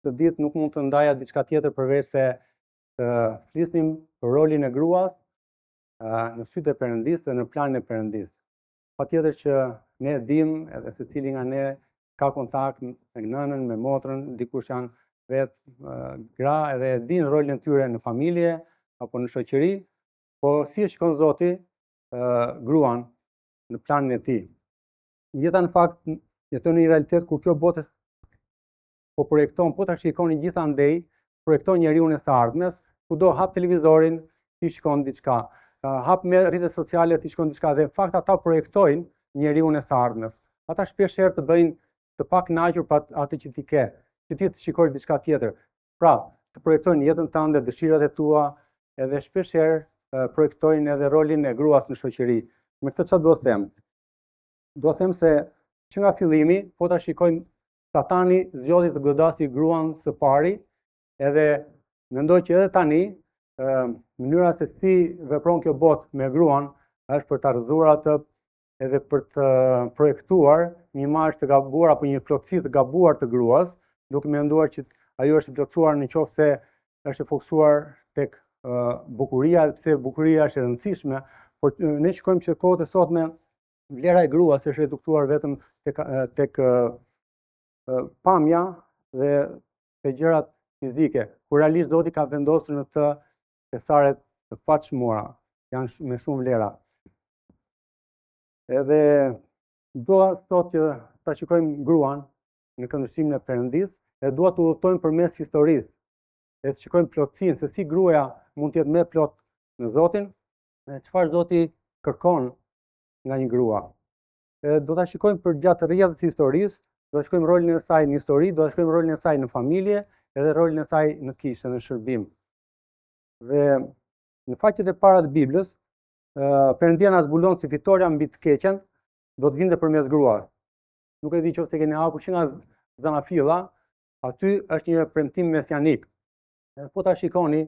këtë ditë nuk mund të ndaja diçka tjetër përveç se të flisnim për rolin e gruas në sytë e Perëndisë dhe në planin e Perëndisë. Patjetër që ne dim, edhe secili nga ne ka kontakt me nënën, me motrën, dikush janë vetë gra edhe din rolin e tyre në familje apo në shoqëri, po si e shikon Zoti gruan në planin e tij. Jeta në fakt jeton në një realitet kur kjo botë po projekton, po ta shikoni gjithandej, projekton njeriu e së ardhmes, kudo hap televizorin, ti shikon diçka. Hap me rrjetet sociale, ti shikon diçka dhe në fakt ata projektojnë njeriu e së ardhmes. Ata shpeshherë të bëjnë të pakënaqur për atë që ti ke, që ti të shikosh diçka tjetër. Pra, të projektojnë jetën tënde, dëshirat e tua, edhe shpeshherë projektojnë edhe rolin e gruas në shoqëri. Me këtë çfarë do të them? Do të them se që nga fillimi, po ta shikojmë, Satani zgjodhi të godasi gruan së pari, edhe mendoj që edhe tani mënyra se si vepron kjo botë me gruan është për ta rrëzuar atë edhe për të projektuar një imazh të gabuar apo një plotësi të gabuar të gruas, duke menduar që ajo është plotësuar nëse është e fokusuar tek bukuria, pse bukuria është e rëndësishme, por ne shikojmë që kohët e sotme vlera e gruas është reduktuar vetëm tek pamja dhe te gjërat fizike, kur realisht Zoti ka vendosur në të thesaret të fatshmëra, janë me shumë vlera. Edhe dua sot që ta shikojmë gruan në këndvështrimin e Perëndisë, dhe dua të udhëtojmë përmes historisë, dhe të shikojmë plotësinë se si gruaja mund të jetë më plot në Zotin, dhe çfarë Zoti kërkon nga një grua. Do ta shikojmë për gjatë rrjedhës së historisë, do të shikojmë rolin e saj në histori, do të shikojmë rolin e saj në familje, edhe rolin e saj në kishë, në shërbim. Dhe në faqet e para të Biblës, Perëndia na zbulon si fitoria mbi të keqen do të vinte përmes gruas. Nuk e di nëse keni hapur që nga Zanafilla, aty është një premtim mesianik. Po ta shikoni,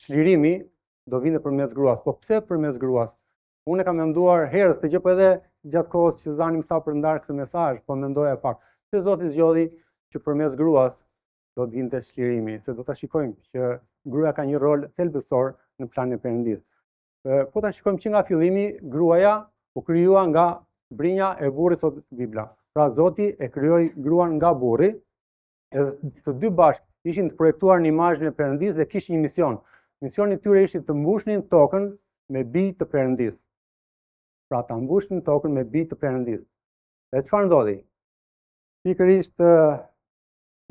çlirimi do vinte përmes gruas. Po pse përmes gruas? Unë kam menduar herës se gjë, po edhe gjatë kohës që Zani më tha për ndar këtë mesazh, po mendoja pak. Se Zoti zgjodhi që përmes gruas do të vinte çlirimi, se do ta shikojmë që gruaja ka një rol thelbësor në planin e Perëndisë. Po ta shikojmë që nga fillimi gruaja u krijua nga brinja e burrit, thot Bibla. Pra Zoti e krijoi gruan nga burri, edhe të dy bashkë ishin të projektuar në imazhin e Perëndisë dhe kishin një mision. Misioni i tyre ishte të mbushnin tokën me bijë të Perëndisë. Pra ta mbushnin tokën me bijë të Perëndisë. Dhe çfarë ndodhi? Pikërisht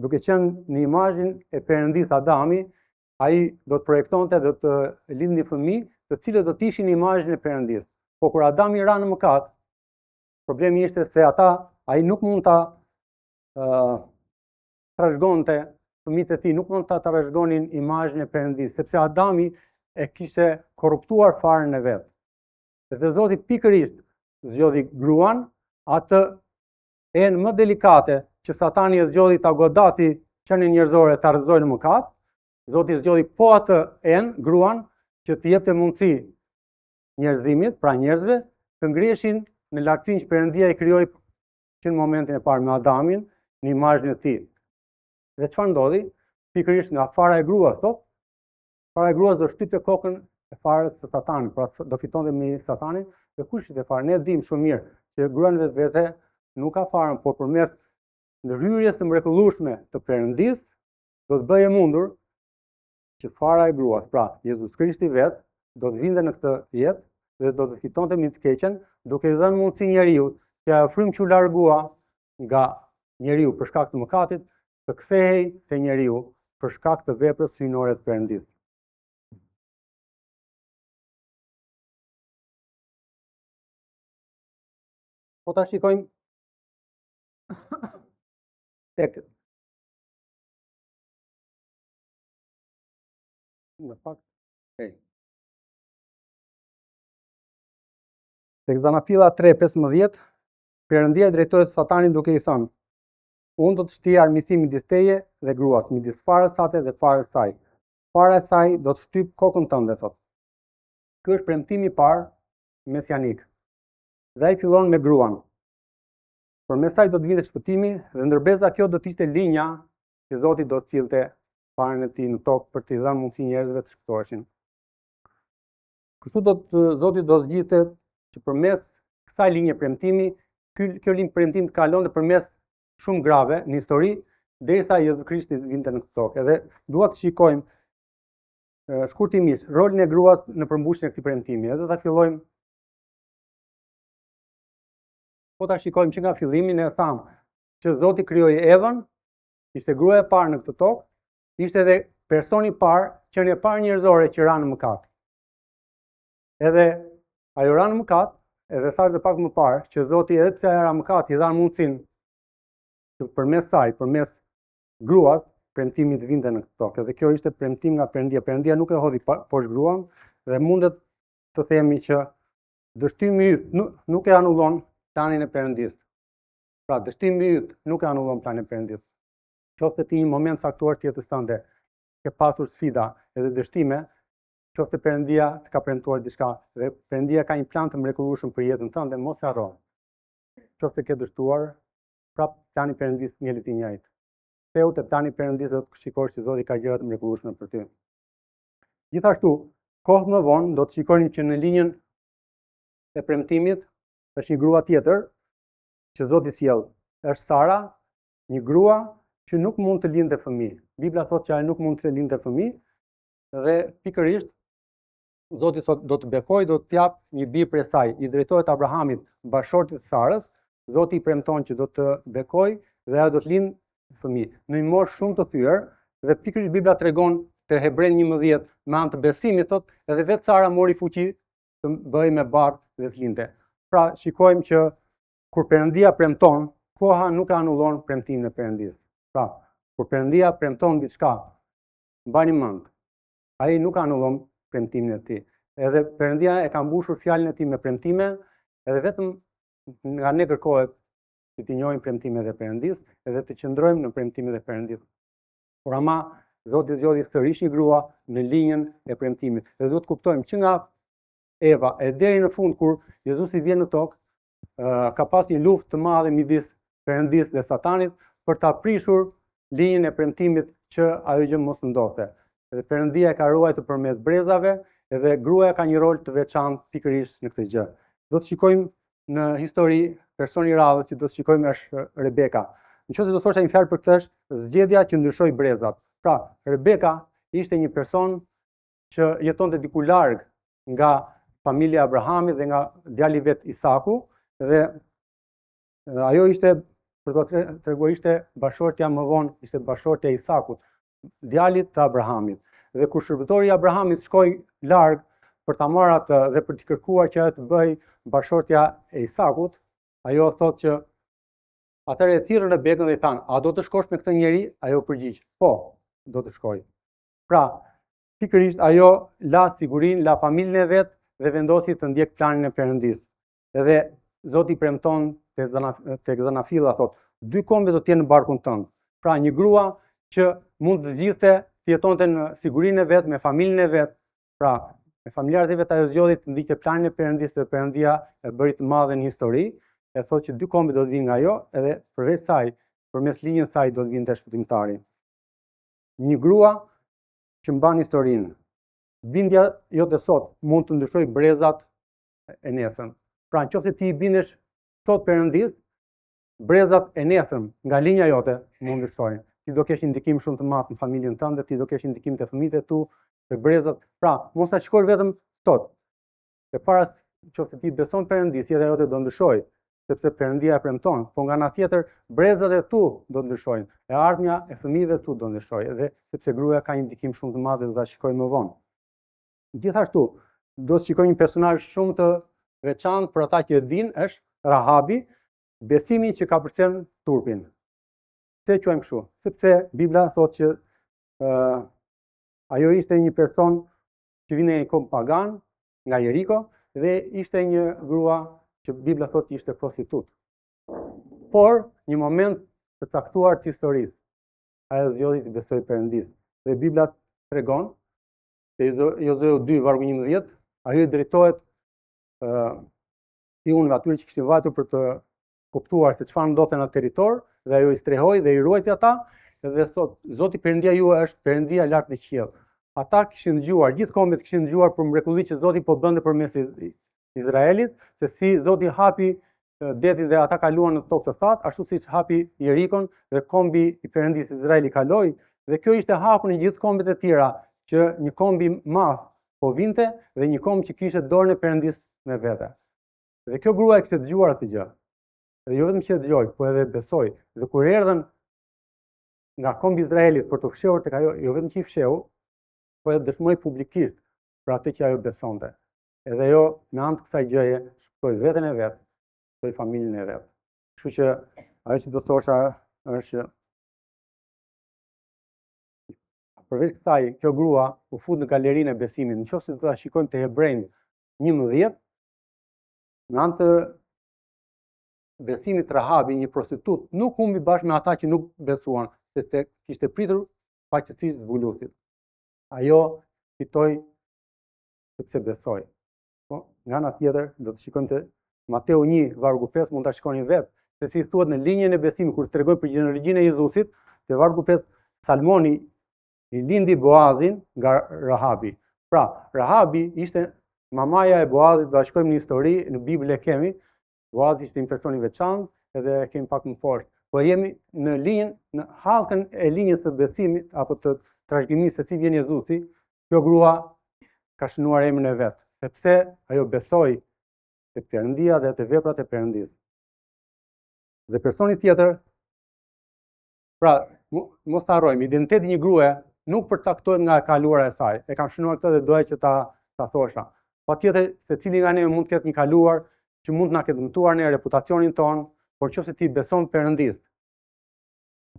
duke qenë në imazhin e Perëndisë Adami, ai do të projektonte dhe të lindë një fëmijë, të cilët do të ishin në imazhin e Perëndisë. Po kur Adami ra në mëkat, problemi ishte se ai nuk mund ta trashëgonte fëmijët e tij, nuk mund ta trashëgonin imazhin e Perëndisë, sepse Adami e kishte korruptuar faren e vet. Dhe Zoti pikërisht zgjodhi gruan, atë enë më delikate që Satani e zgjodhi ta godasi qenin njerëzore ta rrëzojë në mëkat. Zoti zgjodhi po atë enë, gruan, që të jepte mundësi njerëzimit, pra njerëzve, të ngriheshin në lartësinë që Perëndia i krijoi që në momentin e parë me Adamin, në imazhin e tij. Dhe çfarë ndodhi? Pikërisht nga fara e gruas, fara e gruas do shtypte kokën e farës së Satanit, pra do fitonte me Satanin, dhe kush ishte fara? Ne dimë shumë mirë që grua në vetvete nuk ka farën, por përmes ndërhyrjes së mrekullueshme të Perëndisë do të bëhej mundur që fara e gruas, pra Jezus Krishti vet, do të vinte në këtë jetë dhe do të fitonte mbi të keqen, duke i dhënë mundësi njeriu që ajo frymë që u largua nga njeriu për shkak të mëkatit, të kthehej te njeriu për shkak të veprës hyjnore të Perëndisë. Po ta shikojmë tek në fakt tek Zanafilla 3:15, Perëndia drejtohet Satanit duke i thënë: unë do të shtij armiqësi midis teje dhe gruas, midis farës sate dhe farës saj. Fara e saj do të shtyp kokën tënde, thot. Ky është premtimi i parë mesianik. Dhe ai fillon me gruan. Përmes saj do të vinte shpëtimi dhe ndërbeza kjo do të ishte linja që Zoti do të cillte parën e tij në tokë për t'i dhënë mundësi njerëzve të shpëtoheshin. Kështu Zoti do zgjidhte që përmes kësaj linje premtimi, kjo linjë premtim të kalonte përmes shumë grave në histori, derisa Jezu Krishti vinte në këtë tokë. Edhe dua të shikojmë shkurtimisht rolin e gruas në përmbushjen e këtij premtimi. Edhe ta fillojmë. Po ta shikojmë që nga fillimi ne thamë që Zoti krijoi Evën, ishte gruaja e parë në këtë tokë, ishte edhe personi i parë, qenia e parë njerëzore që ra në mëkat. Edhe ajo ra në mëkat, edhe thash edhe pak më parë që Zoti edhe pse ra në mëkat i dha mundësinë që përmes saj, përmes gruas, premtimi të vinte në këtë tokë. Dhe kjo ishte premtim nga Perëndia. Perëndia nuk e hodhi poshtë gruan dhe mundet të themi që dështimi yt nuk e anullon planin e Perëndis. Pra, dështimi yt nuk e anullon planin e Perëndis. Qoftë ti një moment caktuar të jetës tënde ke pasur sfida edhe dështime, qoftë Perëndia të ka premtuar diçka dhe Perëndia ka një plan të mrekullueshëm për jetën tënde, mos e harro. Qoftë ke dështuar, prap plani i Perëndis ngjelet i njëjtë. Theu te plani i Perëndis do të shikosh që Zoti ka gjëra të mrekullueshme për ty. Gjithashtu, kohë më vonë do të shikoni që në linjën e premtimit është një grua tjetër që Zoti sjell. Është Sara, një grua që nuk mund të lindte fëmijë. Bibla thotë që ai nuk mund të lindte fëmijë dhe pikërisht Zoti thotë do të bekoj, do të jap një bijë prej saj. I drejtohet Abrahamit, bashortit të Sarës. Zoti i premton që do të bekoj dhe ajo do të lindë fëmijë. Në një moshë shumë të thyer dhe pikërisht Bibla tregon te Hebrej 11 me anë të besimit thotë edhe vetë Sara mori fuqi të bëhej me barë dhe të lindte. Pra shikojmë që kur Perëndia premton, koha nuk e anullon premtimin e Perëndis. Pra, kur Perëndia premton diçka, mbani mend, ai nuk anullon premtimin e tij. Edhe Perëndia e ka mbushur fjalën e tij me premtime, edhe vetëm nga ne kërkohet që të njohim premtimet e Perëndis edhe të qëndrojmë në premtimet e Perëndis. Por ama Zoti zgjodhi sërish një grua në linjën e premtimit. Dhe duhet të kuptojmë që nga Eva e deri në fund kur Jezusi vjen në tokë, ka pas një luftë të madhe midis Perëndis dhe Satanit për ta prishur linjën e premtimit që ajo gjë mos ndodhte. Dhe Perëndia e ka ruajtur përmes brezave, edhe gruaja ka një rol të veçantë pikërisht në këtë gjë. Do të shikojmë në histori personi i radhës që do të shikojmë është Rebeka. Nëse do thosha një fjalë për këtë është zgjedhja që ndryshoi brezat. Pra, Rebeka ishte një person që jetonte diku larg nga familja e Abrahamit dhe nga djali vet Isaku dhe ajo ishte për të treguar ishte bashortja më vonë, ishte bashortja e Isakut, djalit të Abrahamit. Dhe kur shërbëtori i Abrahamit shkoi larg për ta marrë atë dhe për të kërkuar që ajo të bëj bashortja e Isakut, ajo thotë që atëherë e thirrën Rebekën dhe i thanë, a do të shkosh me këtë njeri? Ajo përgjigj, po, do të shkoj. Pra, pikërisht ajo la sigurinë, la familjen e vet dhe vendosi të ndjek planin e Perëndis. Edhe Zoti premton tek Zanafilla thotë, dy kombe do të jenë në barkun tënd. Pra, një grua që mund të zgjidhte të jetonte në sigurinë e vet me familjen e vet. Pra, me familjarët e vet ajo zgjodhi të ndikte planin e Perëndis dhe Perëndia e bëri të madhe në histori. E thotë që dy kombe do të vinë nga ajo edhe përveç saj, përmes linjës saj do të vinte shpëtimtari. Një grua që mban historinë. Bindja jote sot mund të ndryshojë brezat e nesërm. Pra nëse ti i bindesh sot Perëndis, brezat e nesërm nga linja jote mund ndryshojnë. Ti do kesh një ndikim shumë të madh në familjen tënde, ti do kesh një ndikim te fëmijët e tu, te brezat. Pra, mos ta shikosh vetëm sot. Përpara nëse ti beson Perëndis, jeta jote do ndryshojë, sepse Perëndia e premton, po nga ana tjetër brezat e tu do ndryshojnë, e ardhmja e fëmijëve tu do ndryshojë, edhe sepse gruaja ka një ndikim shumë të madh dhe do ta shikojmë më vonë. Gjithashtu, do të shikojmë një personazh shumë të veçantë për ata që e dinë, është Rahabi, besimi që ka përcjell turpin. Pse e quajmë kështu? Sepse Bibla thotë që ajo ishte një person që vinte nga një kom pagan, nga Jeriko, dhe ishte një grua që Bibla thotë ishte prostitut. Por, një moment të caktuar të historisë, ajo zgjodhi të besojë Perëndis. Dhe Bibla tregon se Jozue 2 vargu 11, ajo i drejtohet pionëve atyre që kishin vajtur për të kuptuar se çfarë ndodhte në territor, dhe ajo i strehoi dhe i ruajti ata, edhe thot, Zoti Perëndia juaj është Perëndia lart në qiell. Ata kishin dëgjuar, gjithë kombet kishin dëgjuar për mrekullitë që Zoti po bënte përmes Izraelit, se si Zoti hapi detin dhe ata kaluan në tokë të thatë, ashtu siç hapi Jerikon dhe kombi i Perëndisë Izraeli kaloi, dhe kjo ishte hapur në gjithë kombet e tjera, që një kombi madh po vinte dhe një komb që kishte dorën e Perëndisë me vete. Dhe kjo grua e kishte dëgjuar atë gjë. Dhe jo vetëm që dëgjoi, po edhe besoi. Dhe kur erdhën nga kombi i Izraelit për të fshehur tek ajo, jo vetëm që i fshehu, po edhe dëshmoi publikisht për atë që ajo besonte. Edhe ajo në anë të kësaj gjëje shpëtoi veten e vet, shpëtoi familjen e vet. Kështu që ajo që do thosha është përveç kësaj, kjo grua u fut në galerinë e besimit. Nëse do ta shikojmë te Hebrejnë 11, në anë të besimit Rahabi, një prostitut, nuk humbi bashkë me ata që nuk besuan, sepse kishte pritur paqësisë zbulusit. Ajo fitoi sepse besoi. Po, nga ana tjetër, do të shikojmë te Mateu 1:5, mund ta shikoni vetë, se si thuhet në linjën e besimit kur tregoi për gjeneralogjinë e Jezusit, te vargu 5, Salmoni i lindi Boazin nga Rahabi. Pra, Rahabi ishte mamaja e Boazit, do ta shikojmë në histori, në Bibël e kemi, Boazi ishte një person i veçantë, edhe e kemi pak më poshtë. Po jemi në linjën, në hallkën e linjës së besimit apo të trashëgimisë se si vjen Jezusi, kjo grua ka shënuar emrin e vet, sepse ajo besoi tek Perëndia dhe te veprat e Perëndisë. Dhe personi tjetër, pra, mos ta harrojmë, identiteti i një grue nuk përcaktohet nga e kaluara e saj. E kam shënuar këtë dhe doja që ta thosha. Patjetër secili nga ne mund të ketë një kaluar që mund na ketë dëmtuar në reputacionin ton, por nëse ti beson Perëndisë,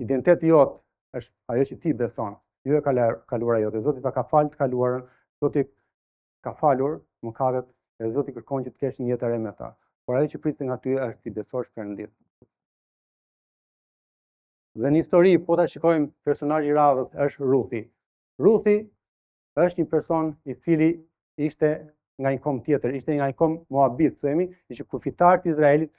identiteti jot është ajo që ti beson, jo e kaluara jote. Zoti ta ka falë të kaluarën, Zoti ka falur mëkatet, dhe Zoti kërkon që të kesh një jetë e re me ta. Por ajo që pritet nga ty është ti besosh Perëndisë. Dhe në histori, po ta shikojmë, personazhi i radhës është Ruthi. Ruthi është një person i cili ishte nga një kom tjetër, ishte nga një kom Moabit, themi, ishte kufitar të Izraelit,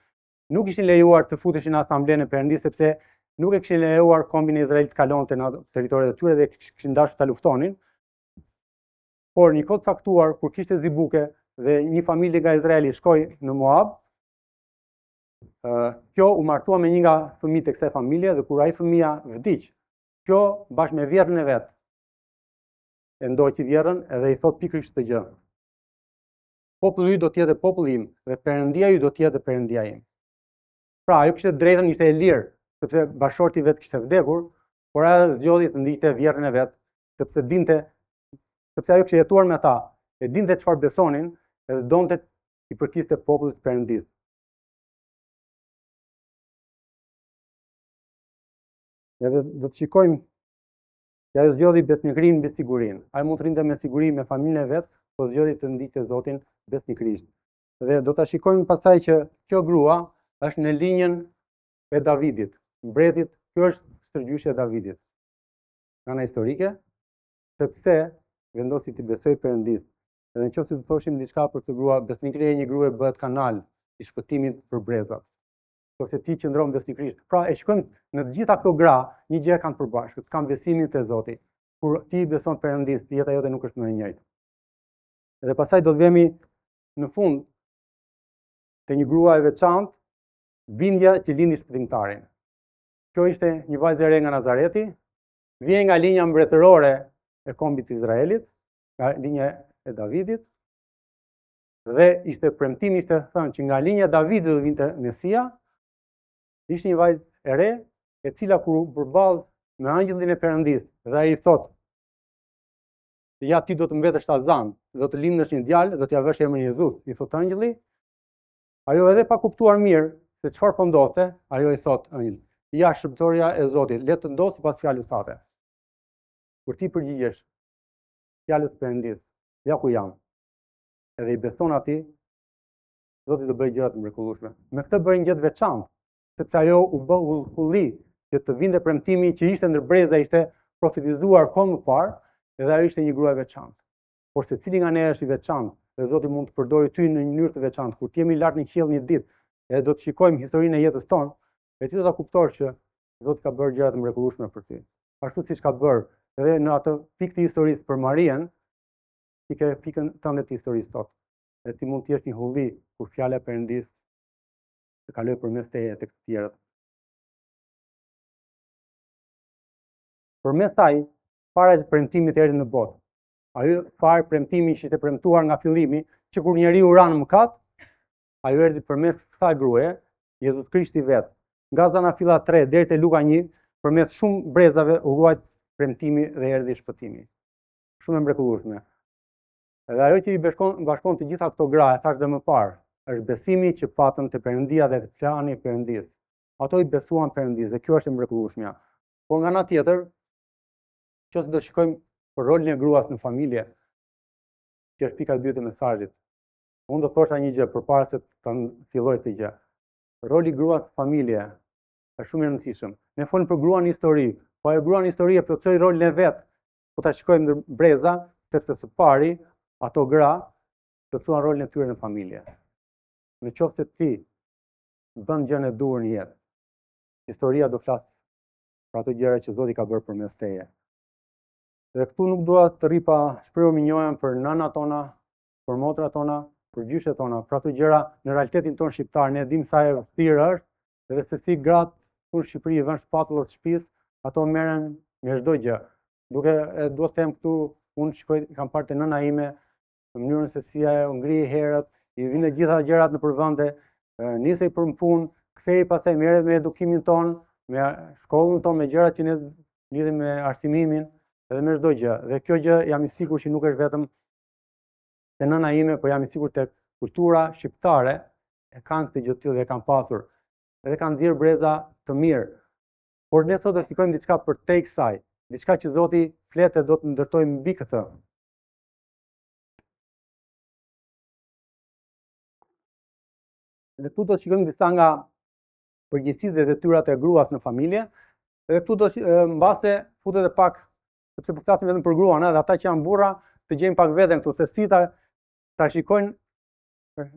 nuk ishin lejuar të futeshin në asamblenë e Perëndisë sepse nuk e kishin lejuar kombin e Izraelit të kalonte në territoret e tyre dhe kishin dashur ta luftonin. Por një kohë caktuar, kur kishte zibuke dhe një familje nga Izraeli shkoi në Moab, kjo u martua me një nga fëmijët e kësaj familje dhe kur ai fëmia vdiq, kjo bashkë me vjerrën e vet e ndoqi vjerrën edhe i thot pikërisht këtë gjë. Populli ju do të jetë populli im dhe Perëndia ju do të jetë Perëndia im. Pra, ajo kishte drejtën, ishte e lirë, sepse bashorti vet kishte vdekur, por ajo zgjodhi të ndiqte vjerrën e vet, sepse ajo kishte jetuar me ata, e dinte çfarë besonin dhe donte i përkiste popullit të Perëndisë. Edhe do të shikojmë që ajo zgjodhi besnikërinë mbi sigurinë. Ai mund të rinte me siguri me familjen e vet, po zgjodhi të ndiqte Zotin besnikërisht. Dhe do ta shikojmë pastaj që kjo grua është në linjën e Davidit, mbretit. Kjo është stërgjyshja e Davidit. Nga ana historike, sepse vendosi të besojë Perëndisë. Edhe nëse do të thoshim diçka për këtë grua, besnikëria e një grue bëhet kanal i shpëtimit për brezat. Ose ti qëndron besnikërisht. Pra e shikojmë në të gjitha këto gra, një gjë kanë përbashkët, kanë besimin te Zoti. Kur ti beson Perëndisë, jeta jote nuk është më e njëjtë. Dhe pastaj do të vemi në fund te një grua e veçantë, bindja që lindi shpëtimtarin. Kjo ishte një vajzë e re nga Nazareti, vjen nga linja mbretërore e kombit të Izraelit, nga linja e Davidit, dhe ishte premtimi, ishte thënë që nga linja e Davidit do vinte Mesia. Ishte një vajzë e re, e cila kur u përball me angjëllin e Perëndisë dhe ai i thotë: "Ja ti do të mbetesh tazan, do të lindësh një djalë, do t'ia vësh emrin Jezus", i thotë angjëlli. Ajo edhe pa kuptuar mirë se çfarë po ndodhte, ajo i thotë angjëllit: "Ja shërbëtoria e Zotit, le të ndodhë sipas fjalës sate." Kur ti përgjigjesh fjalës së Perëndisë, ja ku jam, edhe i beson atij, Zoti do bëjë gjëra të mrekullueshme. Me këtë bëri një gjë të veçantë, sepse ajo u bë ulli që të vinte premtimi që ishte ndër breza, ishte profetizuar kohë më parë, edhe ajo ishte një grua e veçantë. Por secili nga ne është i veçantë, dhe Zoti mund të përdorë ty në një mënyrë të veçantë. Kur ti jemi lart në qiell një ditë, edhe do të shikojmë historinë e jetës tonë, e ti do ta kuptosh që Zoti ka bërë gjëra të mrekullueshme për ty. ashtu siç ka bërë edhe në atë pikë të historisë për Marien, ti ke pikën tënde të historisë sot. Dhe ti mund të jesh një hulli kur fjala e Perëndis të kaloj përmes teje tek të tjerët. Përmes saj, fara e premtimit erdhi në botë. Ajo farë premtimi që ishte premtuar nga fillimi, që kur njeriu ra në mëkat, ajo erdhi përmes kësaj gruaje, Jezus Krishti vetë. Nga Zanafilla 3 deri te Luka 1, përmes shumë brezave u ruajt premtimi dhe erdhi shpëtimi. Shumë e mrekullueshme. Edhe ajo që i bashkon të gjitha këto gra, e thash dhe më parë, është besimi që patën te Perëndia dhe te plani i Perëndis. Ato i besuan Perëndis dhe kjo është e mrekullueshme. Por nga ana tjetër, nëse do shikojmë për rolin e gruas në familje, që është pika e dytë e mesazhit. Unë do thosha një gjë përpara se të filloj këtë gjë. Roli i gruas në familje është shumë i rëndësishëm. Ne folim për gruan në histori, po ajo grua në histori e plotësoi rolin e vet. Po ta shikojmë ndër breza, sepse së pari ato gra plotësuan rolin e tyre në familje. Në qoftë se ti bën gjën e duhur në jetë, historia do flas për ato gjëra që Zoti ka bërë përmes teje. Dhe këtu nuk dua të rri pa shprehur minjojën për nënat tona, për motrat tona, për gjyshet tona, për ato gjëra në realitetin tonë shqiptar. Ne dimë sa e vështirë është dhe se si gratë këtu në Shqipëri vënë shpatullat shtëpisë, ato merren me çdo gjë. Dua të them këtu, unë shikoj, kam parë te nëna ime në mënyrën se si ajo ngrihet herët, i vinë gjitha gjërat në përvende, nisej për punë, kthehej pastaj merret me edukimin ton, me shkollën ton, me gjërat që ne lidhim me arsimin edhe me çdo gjë. Dhe kjo gjë jam i sigurt që nuk është vetëm te nëna ime, por jam i sigurt tek kultura shqiptare e kanë këtë gjë të tillë dhe e kanë pasur. Edhe kanë nxjerr breza të mirë. Por ne sot do shikojmë diçka përtej kësaj, diçka që Zoti flet e do të ndërtojmë mbi këtë. Dhe këtu do të shikojmë disa nga përgjegjësitë dhe detyrat e gruas në familje. Dhe këtu do mbase futet e pak, sepse po flasim vetëm për gruan, edhe ata që janë burra të gjejnë pak veten këtu, se si ta shikojnë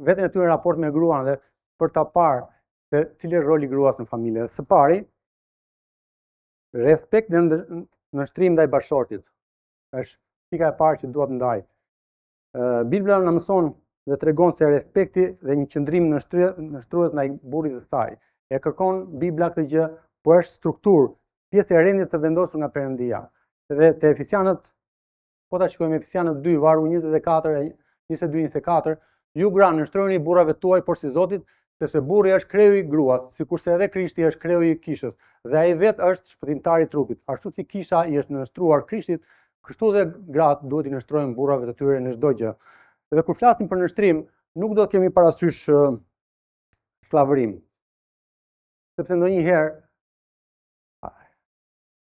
veten e tyre në raport me gruan dhe për ta parë se cili është roli i gruas në familje. Së pari, respekt dhe nështrim ndaj bashortit. Është pika e parë që duhet ndaj. Bibla na mëson dhe tregon se respekti dhe një qëndrim nështrues ndaj burrit të saj. E kërkon Bibla këtë gjë, po është strukturë, pjesë e rendit të vendosur nga Perëndia. Dhe te Efesianët, po ta shikojmë Efesianët 2, vargu 24 22-24, ju gra nështrojeni burrave tuaj por si Zotit, sepse burri është kreu i gruas, sikurse edhe Krishti është kreu i kishës, dhe ai vetë është shpëtimtari i trupit. Ashtu si kisha i është nështruar Krishtit, kështu dhe gratë duhet i nështrojnë burrave të tyre në çdo gjë. Dhe kur flasim për nështrim, nuk do të kemi parasysh skllavërim. Sepse ndonjëherë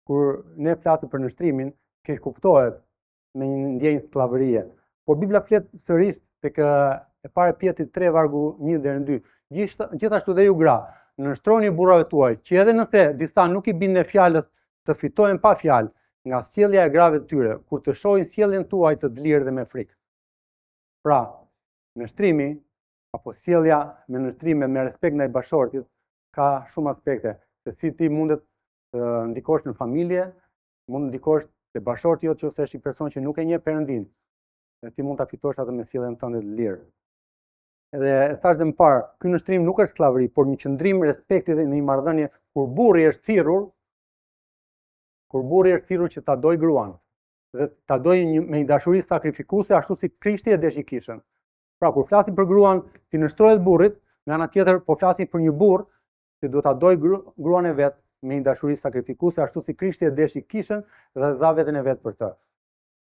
kur ne flasim për nështrimin, keq kuptohet me një ndjenjë skllavërie. Por Bibla flet sërish tek e para Pjetrit 3 vargu 1 deri në 2. Gjithashtu dhe ju gra, nështroni burrave tuaj, që edhe nëse disa nuk i bindën fjalës, të fitojnë pa fjalë nga sjellja e grave të tyre, kur të shohin sjelljen tuaj të lirë dhe me frikë. Pra, nështrimi apo sjellja me nështrim me respekt ndaj bashortit ka shumë aspekte, se si ti mundet të ndikosh në familje, mund të ndikosh te bashorti jot nëse është një person që nuk e njeh Perëndin. Dhe ti mund ta fitosh atë me sjelljen tënde të lirë. Edhe thash dhe më parë, ky nështrim nuk është skllavëri, por një qëndrim respekti dhe një marrëdhënie kur burri është thirrur që ta doj gruan dhe ta doj me një dashuri sakrifikuese ashtu si Krishti e deshi kishën. Pra kur flasim për gruan, ti nështrohet burrit, nga ana tjetër po flasim për një burr që duhet ta doj gruan e vet me një dashuri sakrifikuese ashtu si Krishti e deshi kishën dhe dha veten e vet për të.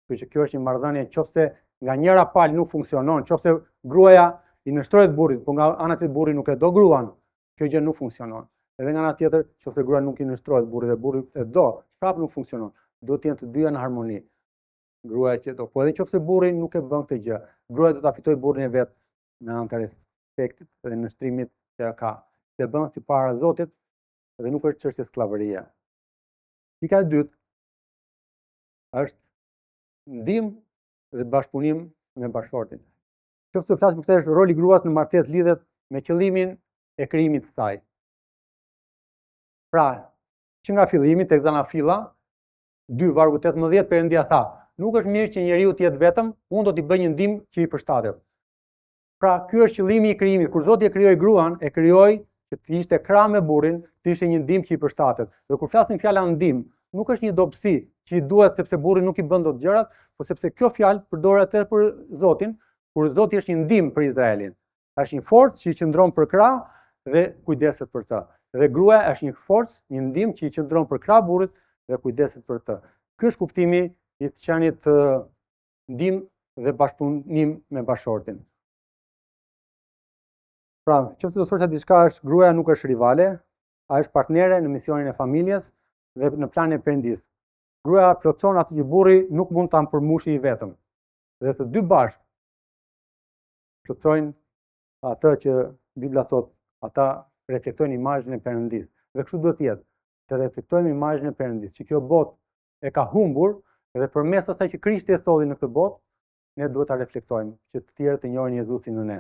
Kështu që kjo është një marrëdhënie nëse nga njëra palë nuk funksionon, nëse gruaja i nështrohet burrit, por nga ana tjetër burri nuk e do gruan, kjo gjë nuk funksionon. Edhe nga ana tjetër, nëse gruaja nuk i nështrohet burrit dhe burri e do, prapë nuk funksionon. Duhet të jenë të dyja në harmoni. Gruaja që do, po edhe nëse burri nuk e bën këtë gjë, gruaja do ta fitojë burrin e vet me anë të respektit dhe nështrimit që ka. Se bën sipara Zotit dhe nuk është çështje skllavërie. Pika e dytë është ndihmë dhe bashkëpunim me bashortin. Nëse të flasim për këtë, roli i gruas në martesë lidhet me qëllimin e krijimit të saj. Pra, që nga fillimi tek Zanafilla, 2 vargu 18 Perëndia tha, nuk është mirë që njeriu të jetë vetëm, unë do t'i bëj një ndihmë që i përshtatet. Pra, ky është qëllimi i krijimit. Kur Zoti e krijoi gruan, e krijoi që të ishte krah me burrin, të ishte një ndihmë që i përshtatet. Dhe kur flasim fjala ndihmë, nuk është një dobësi që i duhet sepse burri nuk i bën dot gjërat, por sepse kjo fjalë përdoret edhe për Zotin, kur Zoti është një ndihmë për Izraelin. Është një forcë që i qëndron për krah dhe kujdeset për të. Dhe gruaja është një forcë, një ndihmë që i qëndron për krah burrit dhe kujdeset për të. Ky është kuptimi i të qenit ndihmë dhe bashkëpunim me bashortin. Pra, nëse do thosha diçka është gruaja nuk është rivale, ai është partnere në misionin e familjes dhe në planin e Perëndis. Gruaja plotson atë që burri nuk mund ta përmushi i vetëm. Dhe të dy bashkë plotsojnë atë që Bibla thot, ata reflektojnë imazhin e Perëndis. Dhe kështu duhet të jetë, të reflektojmë imazhin e Perëndis, që kjo botë e ka humbur dhe përmes asaj që Krishti e solli në këtë botë, ne duhet ta reflektojmë, që të tjerë të njohin Jezusin në ne.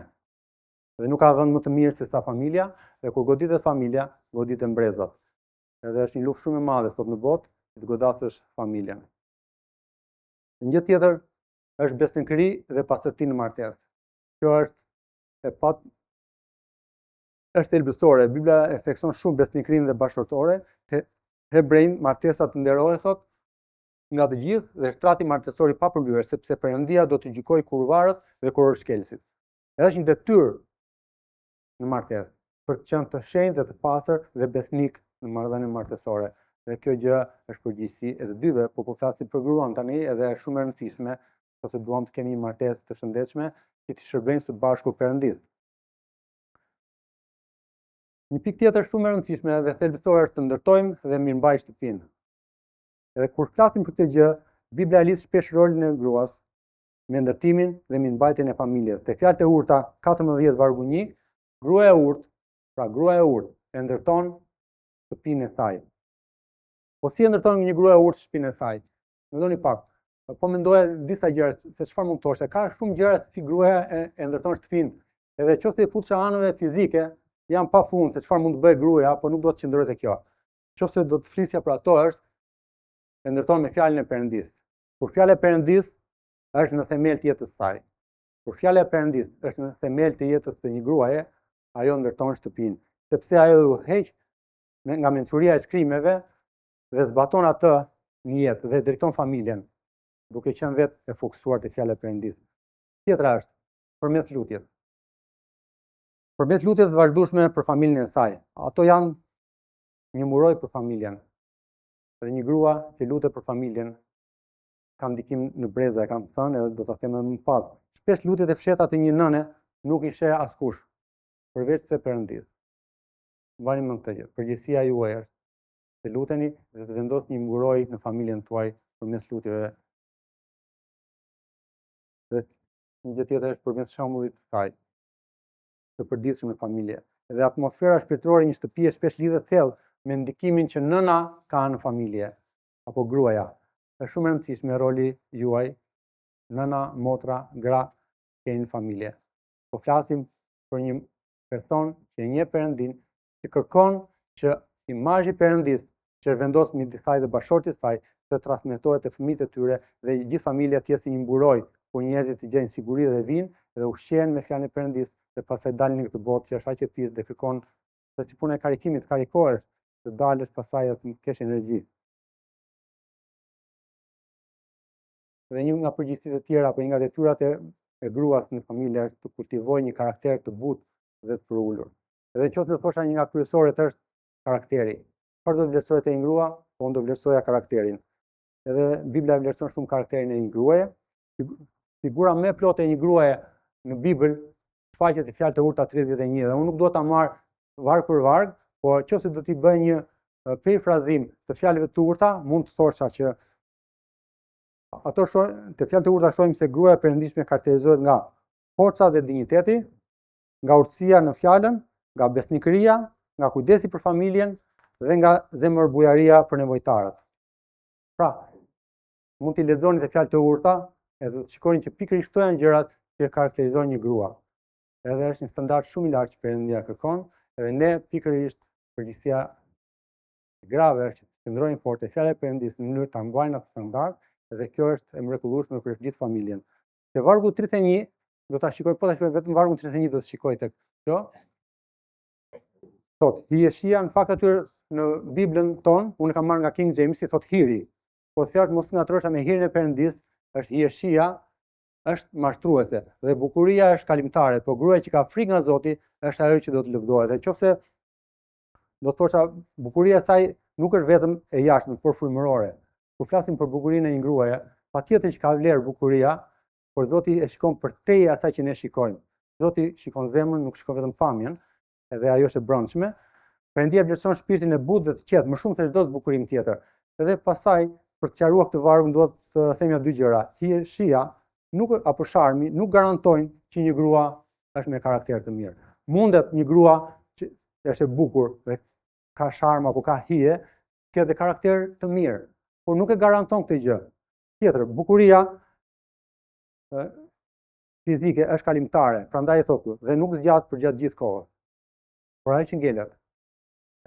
Dhe nuk ka vend më të mirë se sa familja, dhe kur goditet familja, goditen brezat. Edhe është një luftë shumë e madhe sot në botë, që të godasësh familjen. Një gjë tjetër është besnikëri dhe pastërti në martesë. Kjo është elbësore. Bibla e thekson shumë besnikërinë dhe bashkëtorë. Hebrejnë martesa të nderohen thot nga të gjithë dhe shtrati martesor i papërmbyer, sepse Perëndia do të gjykojë kurvarët dhe kurorshkelësit. Edhe është një detyrë në martesë për të qenë të shenjtë dhe të pastër dhe besnik në marrëdhënie martesore. Dhe kjo gjë është përgjegjësi e të dyve, po flasim për gruan tani, edhe është shumë e rëndësishme, sepse duam të kemi një martesë të shëndetshme që të shërbejnë së bashku Perëndis. Një pikë tjetër shumë e rëndësishme dhe thelbësore është të ndërtojmë dhe mirëmbajmë shtëpinë. Edhe kur flasim për këtë gjë, Bibla lidh shpesh rolin e gruas me ndërtimin dhe mirëmbajtjen e familjes. Te fjalët e urta 14 vargu 1, gruaja e urtë e ndërton shtëpinë e saj. Po si e ndërton një grua e urtë shtëpinë e saj? Mendoni pak. Po mendoja disa gjëra se çfarë mund të thoshte. Ka shumë gjëra si gruaja e ndërton shtëpinë. Edhe nëse i futshë anëve fizike, janë pafund se çfarë mund të bëjë gruaja, po nuk do të qëndroj te kjo. Nëse do të flisja për ato është e ndërton me fjalën e Perëndis. Kur fjala e Perëndis është në themel të jetës së saj. Kur fjala e Perëndis është në themel të jetës së një gruaje, ajo ndërton shtëpinë, sepse ajo udhëheq nga mençuria e shkrimeve dhe zbaton atë në jetë dhe drejton familjen, duke qenë vetë e fokusuar te fjala e Perëndis. Tjetra është përmes lutjes. Përmes lutjes të vazhdueshme për familjen e saj. Ato janë një muroj për familjen. Dhe një grua që lutet për familjen ka ndikim në breza, e kam thënë edhe do ta them më pas. Shpesh lutjet e fshehta të një nëne nuk i sheh askush, përveç se Perëndis. Mbani mend këtë gjë. Përgjegjësia juaj është të luteni dhe të vendosni një muroj në familjen tuaj përmes lutjeve. Dhe një gjë tjetër është përmes shembullit të saj, të përditshëm në familje. Dhe atmosfera shpirtërore e një shtëpie shpesh lidhet thellë me ndikimin që nëna ka në familje apo gruaja. Është shumë e rëndësishme roli juaj, nëna, motra, gra keni në familje. Po flasim për një person që njeh Perëndin, që kërkon që imazhi i Perëndis që vendos midis saj dhe bashortit të saj të transmetohet te fëmijët e tyre dhe gjithë familja të jetë si një mburoj ku njerëzit të gjejnë siguri dhe vinë dhe ushqehen me fjalën e Perëndis dhe pastaj dalin në këtë botë që është aq e thjeshtë dhe kërkon se si puna e karikimit, karikohesh, të dalësh pastaj të kesh energji. Dhe një nga përgjegjësitë e tjera apo një nga detyrat e gruas në familje është të kultivojë një karakter të butë dhe të përulur. Edhe nëse do thosha një nga kryesorët është karakteri. Çfarë do të vlerësohet te një grua? Po unë do vlerësoja karakterin. Edhe Bibla vlerëson shumë karakterin e një gruaje. Figura më e plotë e një gruaje në Bibël shfaqet në Fjalët e Urta 31 dhe unë nuk dua ta marr varg për varg, po nëse do t'i bëj një perifrazim të fjalëve të urta, mund të thosha që ato te Fjalët e Urta shohim se gruaja e Perëndishme karakterizohet nga forca dhe dinjiteti, nga urtësia në fjalën, nga besnikëria, nga kujdesi për familjen dhe nga zemërbujaria për nevojtarët. Pra, mund t'i lexoni te Fjalët e Urta edhe të shikoni që pikërisht këto janë gjërat që karakterizojnë një grua. Edhe është një standard shumë i lartë që Perëndia kërkon, edhe ne pikërisht përgjegjësia grave është qëndrojnë fort te fjala e Perëndis në mënyrë ta mbajnë atë standard, dhe kjo është e mrekullueshme për gjithë familjen. Te vargu 31 do ta shikoj, po ta shikoj vetëm vargun 31 do të shikoj tek kjo. Thot, Hieshia në fakt aty në Biblën tonë, unë kam marrë nga King James, i thot hiri. Po thjesht mos ngatrosha me hirin e Perëndis, është Hieshia, është mashtruese dhe bukuria është kalimtare, po gruaja që ka frikë nga Zoti është ajo që do të lëvdohet. Dhe nëse do të thosha bukuria e saj nuk është vetëm e jashtme, por frymërore. Kur flasim për bukurinë e një gruaje, patjetër që ka vlerë bukuria, por Zoti e shikon përtej asaj që ne shikojmë. Zoti shikon zemrën, nuk shikon vetëm pamjen, edhe ajo është e brendshme. Perëndia vlerëson shpirtin e butë dhe të qetë më shumë se çdo bukurim tjetër. Edhe pasaj, për të sqaruar këtë varg, duhet të themja dy gjëra. Hieshia apo sharmi nuk garantojnë që një grua është me karakter të mirë. Mundet një grua që është e bukur dhe ka sharm apo ka hije, ka dhe karakter të mirë, por nuk e garanton këtë gjë. Tjetër, bukuria fizike është kalimtare, prandaj e thotë, dhe nuk zgjat për gjatë gjithë kohës. Por ajo që ngelet